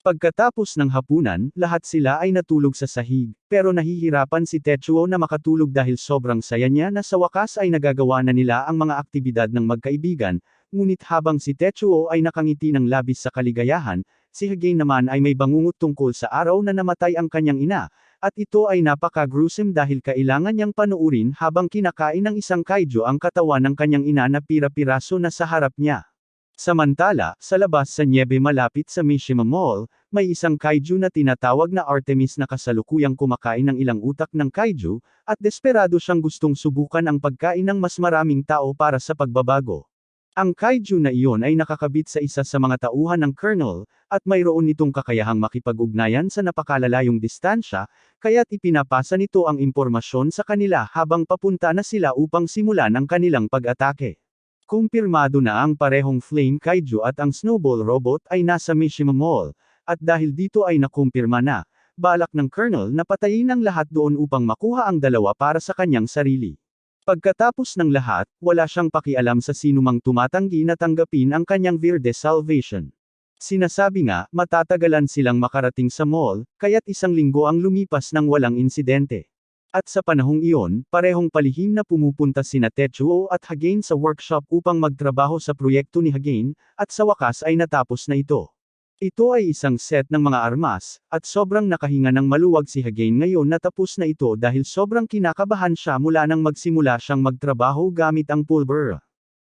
Pagkatapos ng hapunan, lahat sila ay natulog sa sahig, pero nahihirapan si Tetsuo na makatulog dahil sobrang saya niya na sa wakas ay nagagawa na nila ang mga aktibidad ng magkaibigan, ngunit habang si Tetsuo ay nakangiti ng labis sa kaligayahan, si Hagane naman ay may bangungot tungkol sa araw na namatay ang kanyang ina, at ito ay napaka-gruesome dahil kailangan niyang panuurin habang kinakain ng isang kaiju ang katawan ng kanyang ina na pira-piraso na sa harap niya. Samantala, sa labas sa niebe malapit sa Mishima Mall, may isang kaiju na tinatawag na Artemis na kasalukuyang kumakain ng ilang utak ng kaiju, at desperado siyang gustong subukan ang pagkain ng mas maraming tao para sa pagbabago. Ang kaiju na iyon ay nakakabit sa isa sa mga tauhan ng Colonel, at mayroon nitong kakayahang makipag-ugnayan sa napakalalayong distansya, kaya't ipinapasa nito ang impormasyon sa kanila habang papunta na sila upang simulan ang kanilang pag-atake. Kumpirmado na ang parehong Flame Kaiju at ang Snowball Robot ay nasa Mishima Mall, at dahil dito ay nakumpirma na, balak ng Colonel na patayin ang lahat doon upang makuha ang dalawa para sa kanyang sarili. Pagkatapos ng lahat, wala siyang pakialam sa sinumang tumatanggi na tanggapin ang kanyang Verde Salvation. Sinasabi nga, matatagalan silang makarating sa mall, kaya't isang linggo ang lumipas nang walang insidente. At sa panahong iyon, parehong palihim na pumupunta sina Tetsuo at Hagane sa workshop upang magtrabaho sa proyekto ni Hagane, at sa wakas ay natapos na ito. Ito ay isang set ng mga armas, at sobrang nakahinga ng maluwag si Hagane ngayon na tapos na ito dahil sobrang kinakabahan siya mula nang magsimula siyang magtrabaho gamit ang pulver.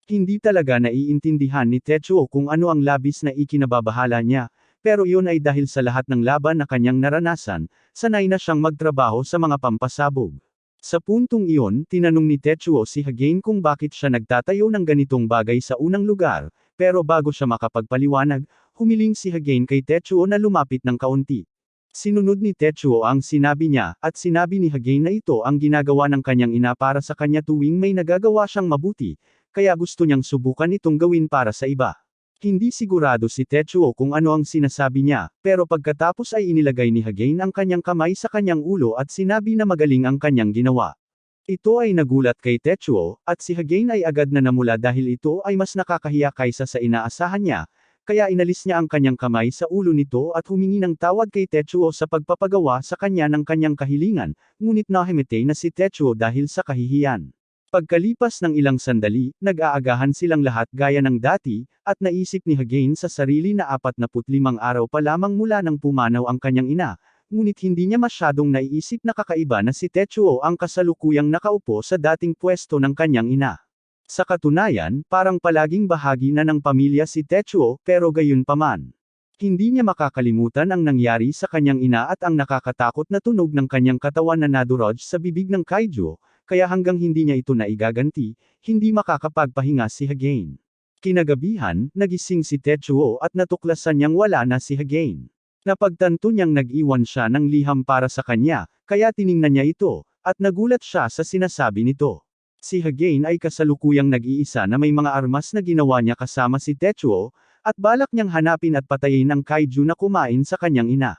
Hindi talaga naiintindihan ni Tetsuo kung ano ang labis na ikinababahala niya, pero iyon ay dahil sa lahat ng laban na kanyang naranasan, sanay na siyang magtrabaho sa mga pampasabog. Sa puntong iyon, tinanong ni Tetsuo si Hagane kung bakit siya nagtatayo ng ganitong bagay sa unang lugar, pero bago siya makapagpaliwanag, humiling si Hagane kay Tetsuo na lumapit ng kaunti. Sinunod ni Tetsuo ang sinabi niya, at sinabi ni Hagane na ito ang ginagawa ng kanyang ina para sa kanya tuwing may nagagawa siyang mabuti, kaya gusto niyang subukan itong gawin para sa iba. Hindi sigurado si Tetsuo kung ano ang sinasabi niya, pero pagkatapos ay inilagay ni Hagane ang kanyang kamay sa kanyang ulo at sinabi na magaling ang kanyang ginawa. Ito ay nagulat kay Tetsuo, at si Hagane ay agad na namula dahil ito ay mas nakakahiya kaysa sa inaasahan niya, kaya inalis niya ang kanyang kamay sa ulo nito at humingi ng tawad kay Tetsuo sa pagpapagawa sa kanya ng kanyang kahilingan, ngunit nahimete na si Tetsuo dahil sa kahihiyan. Pagkalipas ng ilang sandali, nag-aagahan silang lahat gaya ng dati, at naisip ni Hagane sa sarili na 45 araw pa lamang mula nang pumanaw ang kanyang ina, ngunit hindi niya masyadong naiisip na kakaiba na si Tetsuo ang kasalukuyang nakaupo sa dating pwesto ng kanyang ina. Sa katunayan, parang palaging bahagi na ng pamilya si Tetsuo, pero gayunpaman. Hindi niya makakalimutan ang nangyari sa kanyang ina at ang nakakatakot na tunog ng kanyang katawan na nadurog sa bibig ng kaiju, kaya hanggang hindi niya ito naigaganti, hindi makakapagpahinga si Hagane. Kinagabihan, nagising si Tetsuo at natuklasan niyang wala na si Hagane. Napagtanto niyang nag-iwan siya ng liham para sa kanya, kaya tiningnan niya ito, at nagulat siya sa sinasabi nito. Si Hagane ay kasalukuyang nag-iisa na may mga armas na ginawa niya kasama si Tetsuo, at balak niyang hanapin at patayin ang kaiju na kumain sa kanyang ina.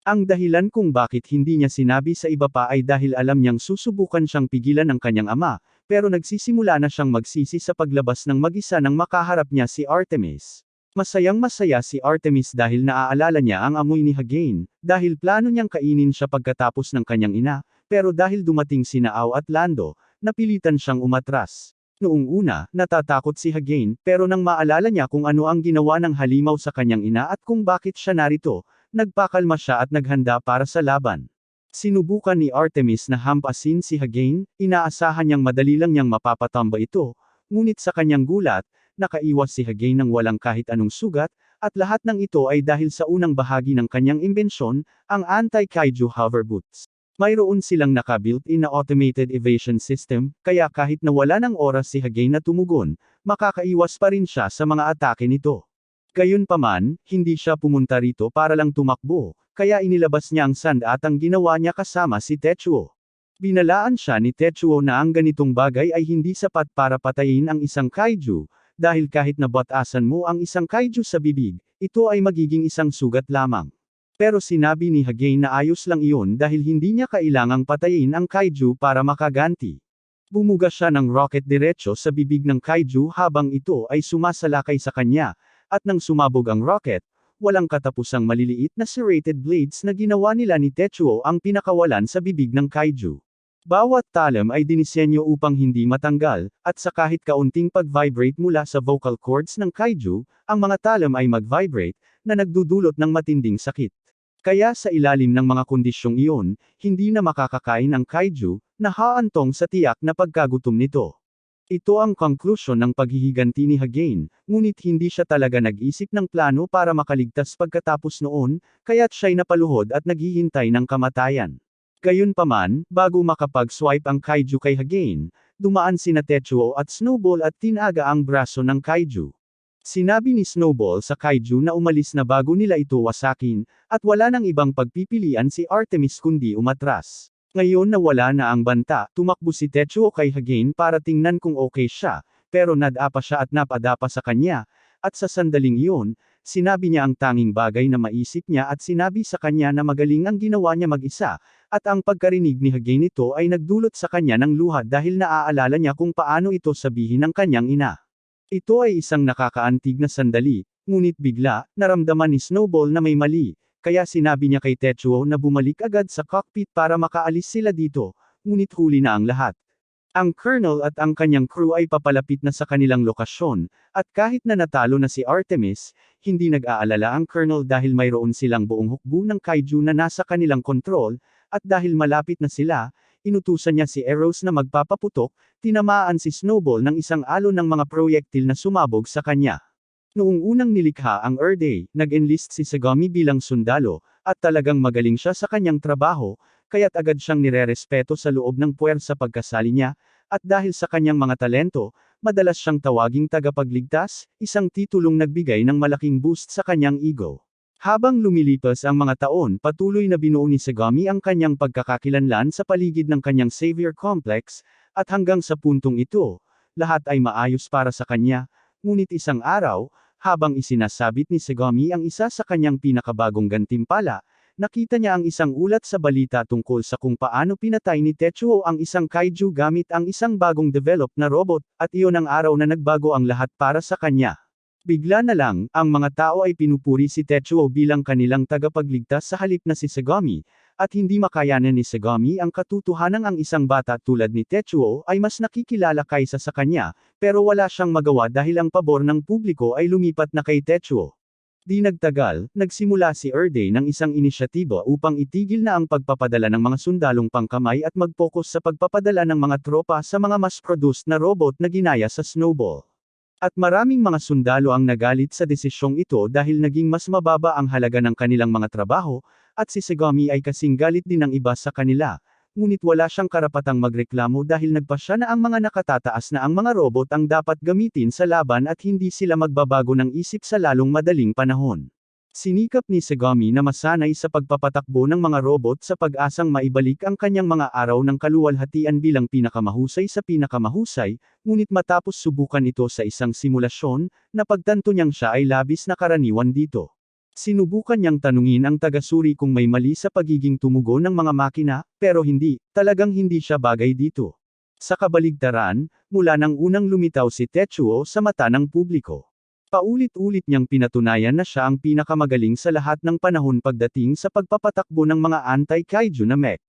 Ang dahilan kung bakit hindi niya sinabi sa iba pa ay dahil alam niyang susubukan siyang pigilan ng kanyang ama, pero nagsisimula na siyang magsisi sa paglabas ng mag-isa nang makaharap niya si Artemis. Masayang-masaya si Artemis dahil naaalala niya ang amoy ni Hagane, dahil plano niyang kainin siya pagkatapos ng kanyang ina, pero dahil dumating sina Ao at Lando, napilitan siyang umatras. Noong una, natatakot si Hagane, pero nang maalala niya kung ano ang ginawa ng halimaw sa kanyang ina at kung bakit siya narito, nagpakalma siya at naghanda para sa laban. Sinubukan ni Artemis na hampasin si Hagane, inaasahan niyang madali lang niyang mapapatamba ito, ngunit sa kanyang gulat, nakaiwas si Hagane ng walang kahit anong sugat, At lahat ng ito ay dahil sa unang bahagi ng kanyang imbensyon, ang anti-kaiju hover boots. Mayroon silang naka-built-in na automated evasion system, kaya kahit na wala ng oras si Hagane na tumugon, makakaiwas pa rin siya sa mga atake nito. Gayunpaman, hindi siya pumunta rito para lang tumakbo, kaya inilabas niya ang sand at ang ginawa niya kasama si Tetsuo. Binalaan siya ni Tetsuo na ang ganitong bagay ay hindi sapat para patayin ang isang kaiju, dahil kahit na batasan mo ang isang kaiju sa bibig, ito ay magiging isang sugat lamang. Pero sinabi ni Hagane na ayos lang iyon dahil hindi niya kailangang patayin ang kaiju para makaganti. Bumuga siya ng rocket diretso sa bibig ng kaiju habang ito ay sumasalakay sa kanya, at nang sumabog ang rocket, walang katapusang maliliit na serrated blades na ginawa nila ni Tetsuo ang pinakawalan sa bibig ng kaiju. Bawat talam ay dinisenyo upang hindi matanggal, at sa kahit kaunting pag-vibrate mula sa vocal cords ng kaiju, ang mga talam ay mag-vibrate, na nagdudulot ng matinding sakit. Kaya sa ilalim ng mga kondisyong iyon, hindi na makakakain ang kaiju, na haantong sa tiyak na pagkagutom nito. Ito ang konklusyon ng paghihiganti ni Hagane, ngunit hindi siya talaga nag-isip ng plano para makaligtas pagkatapos noon, kaya't siya'y napaluhod at naghihintay ng kamatayan. Gayunpaman, bago makapag-swipe ang kaiju kay Hagane, dumaan sina Tetsuo at Snowball at tinaga ang braso ng kaiju. Sinabi ni Snowball sa kaiju na umalis na bago nila ito wasakin, at wala nang ibang pagpipilian si Artemis kundi umatras. Ngayon na wala na ang banta, tumakbo si Tetsuo kay Hagane para tingnan kung okay siya, pero nadapa siya at napadapa sa kanya, at sa sandaling iyon, sinabi niya ang tanging bagay na maisip niya at sinabi sa kanya na magaling ang ginawa niya mag-isa, at ang pagkarinig ni Hagane nito ay nagdulot sa kanya ng luha dahil naaalala niya kung paano ito sabihin ng kanyang ina. Ito ay isang nakakaantig na sandali, ngunit bigla, naramdaman ni Snowball na may mali, kaya sinabi niya kay Tetsuo na bumalik agad sa cockpit para makaalis sila dito, ngunit huli na ang lahat. Ang Colonel at ang kanyang crew ay papalapit na sa kanilang lokasyon, at kahit na natalo na si Artemis, hindi nag-aalala ang Colonel dahil mayroon silang buong hukbo ng kaiju na nasa kanilang kontrol, at dahil malapit na sila, inutusan niya si Eros na magpapaputok, tinamaan si Snowball ng isang alon ng mga proyektil na sumabog sa kanya. Noong unang nilikha ang Erde, nag-enlist si Sagami bilang sundalo, at talagang magaling siya sa kanyang trabaho, kaya't agad siyang nirerespeto sa loob ng puwersa pagkasali niya, at dahil sa kanyang mga talento, madalas siyang tawaging tagapagligtas, isang titulong nagbigay ng malaking boost sa kanyang ego. Habang lumilipas ang mga taon, patuloy na binuo ni Sagami ang kanyang pagkakakilanlan sa paligid ng kanyang Savior Complex, at hanggang sa puntong ito, lahat ay maayos para sa kanya, ngunit isang araw, habang isinasabit ni Sagami ang isa sa kanyang pinakabagong gantimpala, nakita niya ang isang ulat sa balita tungkol sa kung paano pinatay ni Tetsuo ang isang kaiju gamit ang isang bagong develop na robot, at iyon ang araw na nagbago ang lahat para sa kanya. Bigla na lang, ang mga tao ay pinupuri si Tetsuo bilang kanilang tagapagligtas sa halip na si Sagami, at hindi makayanan ni Sagami ang katotohanang ang isang bata tulad ni Tetsuo ay mas nakikilala kaysa sa kanya, pero wala siyang magawa dahil ang pabor ng publiko ay lumipat na kay Tetsuo. Di nagtagal, nagsimula si Erde ng isang inisyatibo upang itigil na ang pagpapadala ng mga sundalong pangkamay at mag-focus sa pagpapadala ng mga tropa sa mga mass-produced na robot na ginaya sa Snowball. At maraming mga sundalo ang nagalit sa desisyong ito dahil naging mas mababa ang halaga ng kanilang mga trabaho, at si Sagami ay kasing galit din ng iba sa kanila, ngunit wala siyang karapatang magreklamo dahil nagpasya na ang mga nakatataas na ang mga robot ang dapat gamitin sa laban at hindi sila magbabago ng isip sa lalong madaling panahon. Sinikap ni Sagami na masanay sa pagpapatakbo ng mga robot sa pag-asang maibalik ang kanyang mga araw ng kaluwalhatian bilang pinakamahusay sa pinakamahusay, ngunit matapos subukan ito sa isang simulasyon, napagtanto niyang siya ay labis na karaniwan dito. Sinubukan niyang tanungin ang taga-suri kung may mali sa pagiging tumugon ng mga makina, pero hindi, talagang hindi siya bagay dito. Sa kabaligtaran, mula nang unang lumitaw si Tetsuo sa mata ng publiko. Paulit-ulit niyang pinatunayan na siya ang pinakamagaling sa lahat ng panahon pagdating sa pagpapatakbo ng mga anti-kaiju na mech.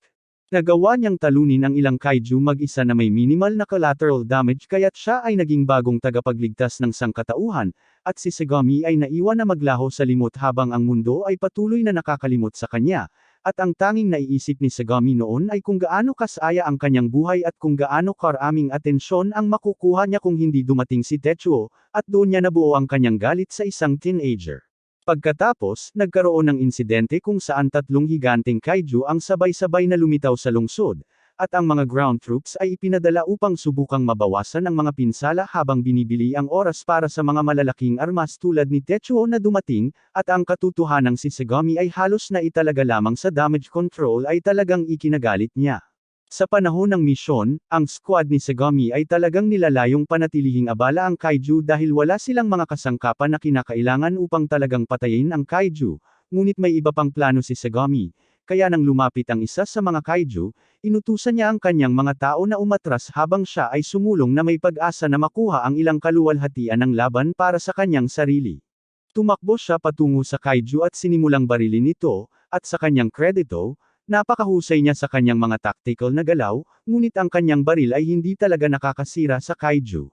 Nagawa niyang talunin ang ilang kaiju mag-isa na may minimal na collateral damage kaya't siya ay naging bagong tagapagligtas ng sangkatauhan, at si Sagami ay naiwan na maglaho sa limot habang ang mundo ay patuloy na nakakalimot sa kanya. At ang tanging naiisip ni Sagami noon ay kung gaano kasaya ang kanyang buhay at kung gaano karaming atensyon ang makukuha niya kung hindi dumating si Tetsuo, at doon niya nabuo ang kanyang galit sa isang teenager. Pagkatapos, nagkaroon ng insidente kung saan tatlong higanteng kaiju ang sabay-sabay na lumitaw sa lungsod, at ang mga ground troops ay ipinadala upang subukang mabawasan ang mga pinsala habang binibili ang oras para sa mga malalaking armas tulad ni Tetsuo na dumating, at ang katotohanang si Sagami ay halos na italaga lamang sa damage control ay talagang ikinagalit niya. Sa panahon ng misyon, ang squad ni Sagami ay talagang nilalayong panatilihing abala ang kaiju dahil wala silang mga kasangkapan na kinakailangan upang talagang patayin ang kaiju, ngunit may iba pang plano si Sagami, kaya nang lumapit ang isa sa mga kaiju, inutusan niya ang kanyang mga tao na umatras habang siya ay sumulong na may pag-asa na makuha ang ilang kaluwalhatian ng laban para sa kanyang sarili. Tumakbo siya patungo sa kaiju at sinimulang barilin ito, at sa kanyang kredito, napakahusay niya sa kanyang mga tactical na galaw, ngunit ang kanyang baril ay hindi talaga nakakasira sa kaiju.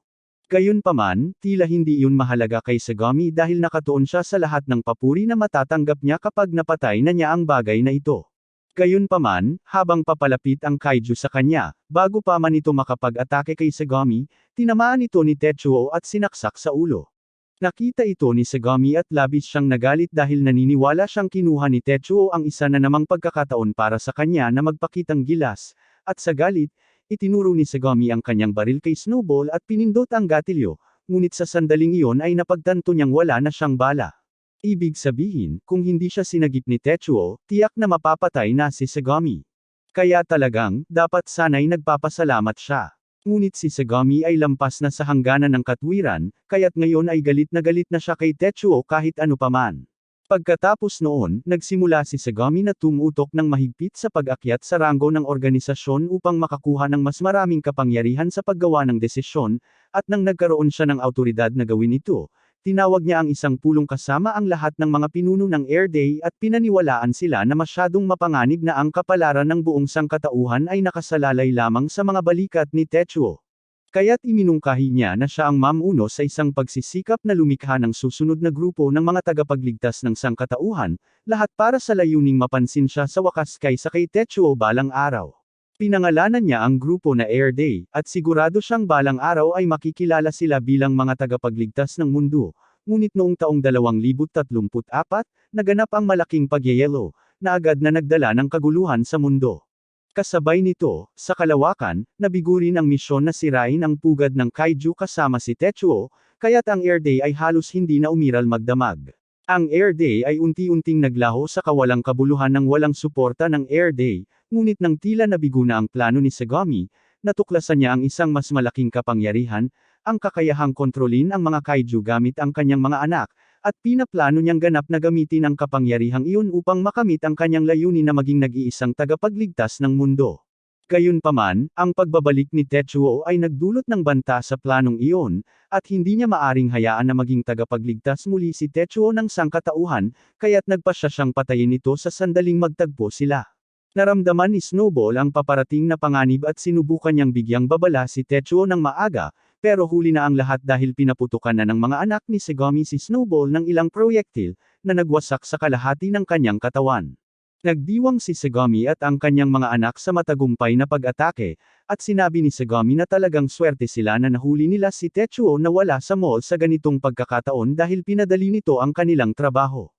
Gayunpaman, tila hindi iyon mahalaga kay Sagami dahil nakatuon siya sa lahat ng papuri na matatanggap niya kapag napatay na niya ang bagay na ito. Gayunpaman, habang papalapit ang kaiju sa kanya, bago pa man ito makapag-atake kay Sagami, tinamaan ito ni Tetsuo at sinaksak sa ulo. Nakita ito ni Sagami at labis siyang nagalit dahil naniniwala siyang kinuha ni Tetsuo ang isa na namang pagkakataon para sa kanya na magpakitang gilas, at sa galit, itinuro ni Sagami ang kanyang baril kay Snowball at pinindot ang gatilyo, ngunit sa sandaling iyon ay napagtanto niyang wala na siyang bala. Ibig sabihin, kung hindi siya sinagip ni Tetsuo, tiyak na mapapatay na si Sagami. Kaya talagang, dapat sana'y nagpapasalamat siya. Ngunit si Sagami ay lampas na sa hangganan ng katwiran, kaya't ngayon ay galit na siya kay Tetsuo kahit ano paman. Pagkatapos noon, nagsimula si Sagami na tumutok ng mahigpit sa pag-akyat sa ranggo ng organisasyon upang makakuha ng mas maraming kapangyarihan sa paggawa ng desisyon, at nang nagkaroon siya ng awtoridad na gawin ito, tinawag niya ang isang pulong kasama ang lahat ng mga pinuno ng Air Day at pinaniwalaan sila na masyadong mapanganib na ang kapalaran ng buong sangkatauhan ay nakasalalay lamang sa mga balikat ni Tetsuo. Kaya't iminungkahi niya na siya ang mamuno sa isang pagsisikap na lumikha ng susunod na grupo ng mga tagapagligtas ng sangkatauhan, lahat para sa layuning mapansin siya sa wakas kaysa kay Tetsuo balang araw. Pinangalanan niya ang grupo na Air Day, at sigurado siyang balang araw ay makikilala sila bilang mga tagapagligtas ng mundo. Ngunit noong taong 2034, naganap ang malaking pagyayelo, na agad na nagdala ng kaguluhan sa mundo. Kasabay nito, sa kalawakan, nabigo rin ang misyon na sirain ang pugad ng kaiju kasama si Tetsuo, kaya't ang Air Day ay halos hindi na umiral magdamag. Ang Air Day ay unti-unting naglaho sa kawalang kabuluhan ng walang suporta ng Air Day, ngunit nang tila nabigo na ang plano ni Sagami, natuklasan niya ang isang mas malaking kapangyarihan, ang kakayahang kontrolin ang mga kaiju gamit ang kanyang mga anak, at pinaplano niyang ganap na gamitin ang kapangyarihang iyon upang makamit ang kanyang layunin na maging nag-iisang tagapagligtas ng mundo. Gayunpaman, ang pagbabalik ni Tetsuo ay nagdulot ng banta sa planong iyon, at hindi niya maaring hayaan na maging tagapagligtas muli si Tetsuo ng sangkatauhan, kaya't nagpasya siyang patayin ito sa sandaling magtagpo sila. Naramdaman ni Snowball ang paparating na panganib at sinubukan niyang bigyang babala si Tetsuo ng maaga, pero huli na ang lahat dahil pinaputukan na ng mga anak ni Sagami si Snowball ng ilang proyektil, na nagwasak sa kalahati ng kanyang katawan. Nagdiwang si Sagami at ang kanyang mga anak sa matagumpay na pag-atake, at sinabi ni Sagami na talagang swerte sila na nahuli nila si Tetsuo na wala sa mall sa ganitong pagkakataon dahil pinadali nito ang kanilang trabaho.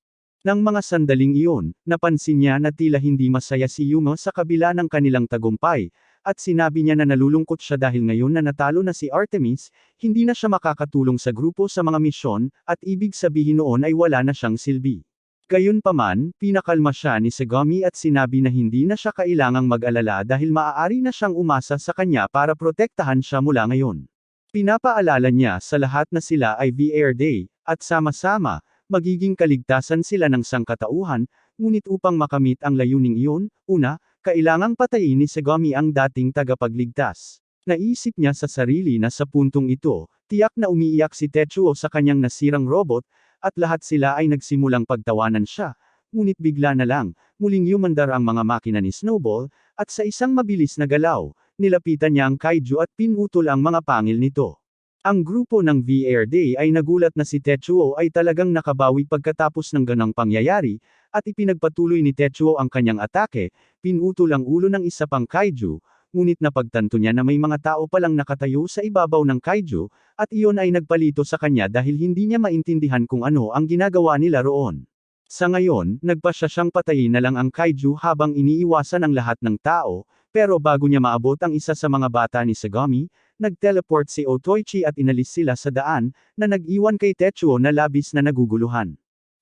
Nang mga sandaling iyon, napansin niya na tila hindi masaya si Yumo sa kabila ng kanilang tagumpay, at sinabi niya na nalulungkot siya dahil ngayon na natalo na si Artemis, hindi na siya makakatulong sa grupo sa mga misyon, at ibig sabihin noon ay wala na siyang silbi. Gayunpaman, pinakalma siya ni Sagami at sinabi na hindi na siya kailangang mag-alala dahil maaari na siyang umasa sa kanya para protektahan siya mula ngayon. Pinapaalala niya sa lahat na sila ay VR Day, at sama-sama, magiging kaligtasan sila ng sangkatauhan, ngunit upang makamit ang layuning iyon, una, kailangang patayin ni Sagami ang dating tagapagligtas. Naisip niya sa sarili na sa puntong ito, tiyak na umiiyak si Tetsuo sa kanyang nasirang robot, at lahat sila ay nagsimulang pagtawanan siya, ngunit bigla na lang, muling yumandar ang mga makina ni Snowball, at sa isang mabilis na galaw, nilapitan niya ang kaiju at pinutol ang mga pangil nito. Ang grupo ng VR Day ay nagulat na si Tetsuo ay talagang nakabawi pagkatapos ng ganang pangyayari, at ipinagpatuloy ni Tetsuo ang kanyang atake, pinutol ang ulo ng isa pang kaiju, ngunit napagtanto niya na may mga tao palang nakatayo sa ibabaw ng kaiju, at iyon ay nagpalito sa kanya dahil hindi niya maintindihan kung ano ang ginagawa nila roon. Sa ngayon, nagpasya siyang patayin na lang ang kaiju habang iniiwasan ang lahat ng tao, pero bago niya maabot ang isa sa mga bata ni Sagami, nag-teleport si Otoichi at inalis sila sa daan, na nag-iwan kay Tetsuo na labis na naguguluhan.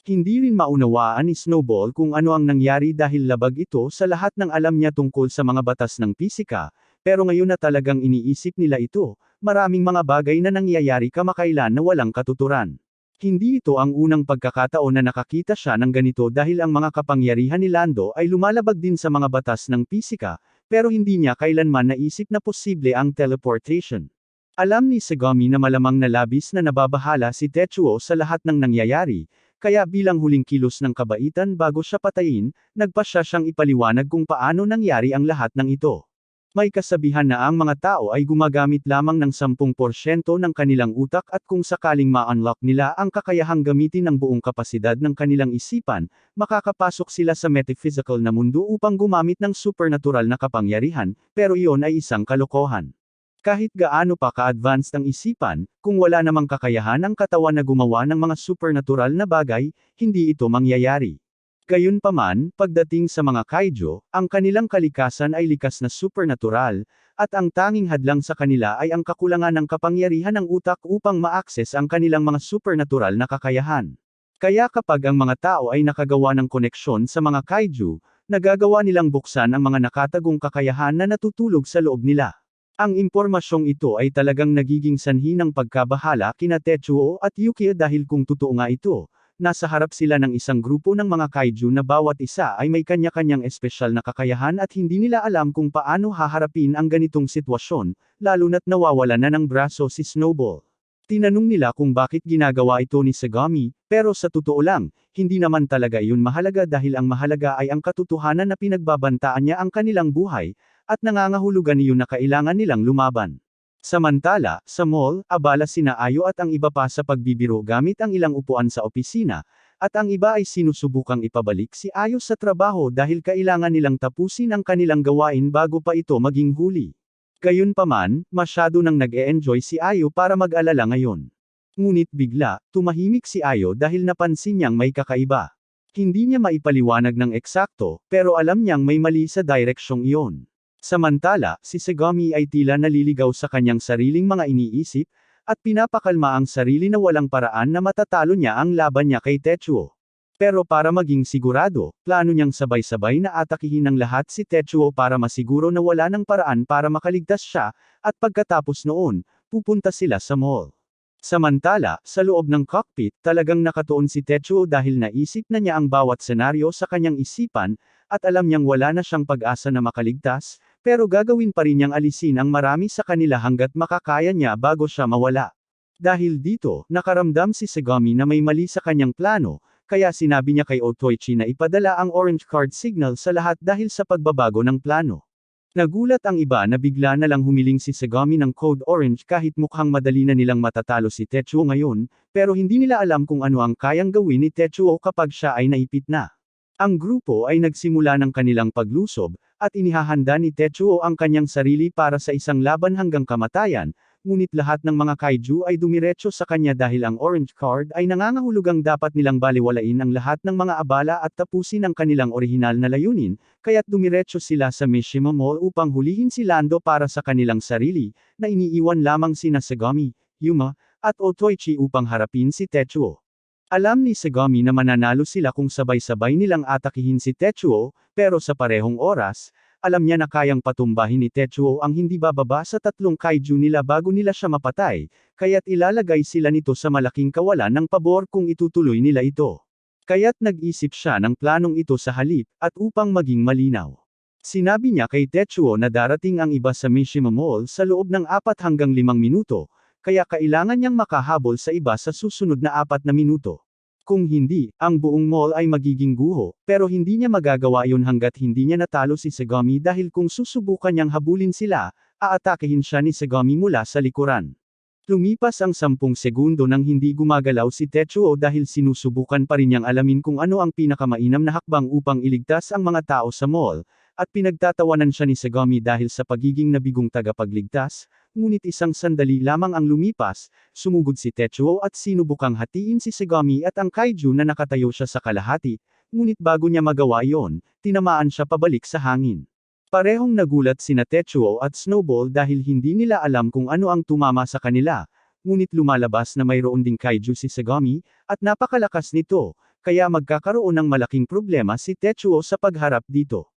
Hindi rin maunawaan ni Snowball kung ano ang nangyari dahil labag ito sa lahat ng alam niya tungkol sa mga batas ng pisika, pero ngayon na talagang iniisip nila ito, maraming mga bagay na nangyayari kamakailan na walang katuturan. Hindi ito ang unang pagkakataon na nakakita siya ng ganito dahil ang mga kapangyarihan ni Lando ay lumalabag din sa mga batas ng pisika, pero hindi niya kailanman naisip na posible ang teleportation. Alam ni Sagami na malamang na labis na nababahala si Tetsuo sa lahat ng nangyayari, kaya bilang huling kilos ng kabaitan bago siya patayin, nagpasya siyang ipaliwanag kung paano nangyari ang lahat ng ito. May kasabihan na ang mga tao ay gumagamit lamang ng 10% ng kanilang utak at kung sakaling ma-unlock nila ang kakayahang gamitin ng buong kapasidad ng kanilang isipan, makakapasok sila sa metaphysical na mundo upang gumamit ng supernatural na kapangyarihan, pero iyon ay isang kalokohan. Kahit gaano pa ka-advanced ang isipan, kung wala namang kakayahan ang katawan na gumawa ng mga supernatural na bagay, hindi ito mangyayari. Gayunpaman, pagdating sa mga kaiju, ang kanilang kalikasan ay likas na supernatural, at ang tanging hadlang sa kanila ay ang kakulangan ng kapangyarihan ng utak upang ma-access ang kanilang mga supernatural na kakayahan. Kaya kapag ang mga tao ay nakagawa ng koneksyon sa mga kaiju, nagagawa nilang buksan ang mga nakatagong kakayahan na natutulog sa loob nila. Ang impormasyong ito ay talagang nagiging sanhi ng pagkabahala kina Tetsuo at Yuki dahil kung totoo nga ito, nasa harap sila ng isang grupo ng mga kaiju na bawat isa ay may kanya-kanyang espesyal na kakayahan at hindi nila alam kung paano haharapin ang ganitong sitwasyon, lalo na't nawawala na ng braso si Snowball. Tinanong nila kung bakit ginagawa ito ni Sagami, pero sa totoo lang, hindi naman talaga iyon mahalaga dahil ang mahalaga ay ang katotohanan na pinagbabantaan niya ang kanilang buhay, at nangangahulugan iyon na kailangan nilang lumaban. Samantala, sa mall, abala sina Ayo at ang iba pa sa pagbibiro gamit ang ilang upuan sa opisina, at ang iba ay sinusubukang ipabalik si Ayo sa trabaho dahil kailangan nilang tapusin ang kanilang gawain bago pa ito maging huli. Gayunpaman, masyado nang nag-e-enjoy si Ayo para mag-alala ngayon. Ngunit bigla, tumahimik si Ayo dahil napansin niyang may kakaiba. Hindi niya maipaliwanag ng eksakto, pero alam niyang may mali sa direksyong iyon. Samantala, si Sagami ay tila naliligaw sa kanyang sariling mga iniisip, at pinapakalma ang sarili na walang paraan na matatalo niya ang laban niya kay Tetsuo. Pero para maging sigurado, plano niyang sabay-sabay na atakihin ng lahat si Tetsuo para masiguro na wala ng paraan para makaligtas siya, at pagkatapos noon, pupunta sila sa mall. Samantala, sa loob ng cockpit, talagang nakatuon si Tetsuo dahil naisip na niya ang bawat senaryo sa kanyang isipan, at alam niyang wala na siyang pag-asa na makaligtas, pero gagawin pa rin niyang alisin ang marami sa kanila hanggat makakaya niya bago siya mawala. Dahil dito, nakaramdam si Sagami na may mali sa kanyang plano, kaya sinabi niya kay Otoichi na ipadala ang orange card signal sa lahat dahil sa pagbabago ng plano. Nagulat ang iba na bigla na lang humiling si Sagami ng code orange kahit mukhang madali na nilang matatalo si Tetsuo ngayon, pero hindi nila alam kung ano ang kayang gawin ni Tetsuo kapag siya ay naipit na. Ang grupo ay nagsimula ng kanilang paglusob, at inihahanda ni Tetsuo ang kanyang sarili para sa isang laban hanggang kamatayan, ngunit lahat ng mga kaiju ay dumiretso sa kanya dahil ang orange card ay nangangahulugang dapat nilang baliwalain ang lahat ng mga abala at tapusin ang kanilang orihinal na layunin, kaya't dumiretso sila sa Mishima Mall upang hulihin si Lando para sa kanilang sarili, na iniiwan lamang sina Sagami, Yuma, at Otoichi upang harapin si Tetsuo. Alam ni Sagami na mananalo sila kung sabay-sabay nilang atakihin si Tetsuo, pero sa parehong oras, alam niya na kayang patumbahin ni Tetsuo ang hindi bababa sa 3 kaiju nila bago nila siya mapatay, kaya't ilalagay sila nito sa malaking kawalan ng pabor kung itutuloy nila ito. Kaya't nag-isip siya ng planong ito sa halip, at upang maging malinaw. Sinabi niya kay Tetsuo na darating ang iba sa Mishima Mall sa loob ng 4 hanggang 5 minuto, kaya kailangan niyang makahabol sa iba sa susunod na 4 na minuto. Kung hindi, ang buong mall ay magiging guho, pero hindi niya magagawa yun hanggat hindi niya natalo si Sagami dahil kung susubukan niyang habulin sila, aatakehin siya ni Sagami mula sa likuran. Lumipas ang 10 segundo nang hindi gumagalaw si Tetsuo dahil sinusubukan pa rin niyang alamin kung ano ang pinakamainam na hakbang upang iligtas ang mga tao sa mall, at pinagtatawanan siya ni Segami dahil sa pagiging nabigong tagapagligtas, ngunit isang sandali lamang ang lumipas, sumugod si Tetsuo at sinubukang hatiin si Segami at ang kaiju na nakatayo siya sa kalahati, ngunit bago niya magawa iyon, tinamaan siya pabalik sa hangin. Parehong nagulat sina Tetsuo at Snowball dahil hindi nila alam kung ano ang tumama sa kanila, ngunit lumalabas na mayroon ding kaiju si Segami, at napakalakas nito, kaya magkakaroon ng malaking problema si Tetsuo sa pagharap dito.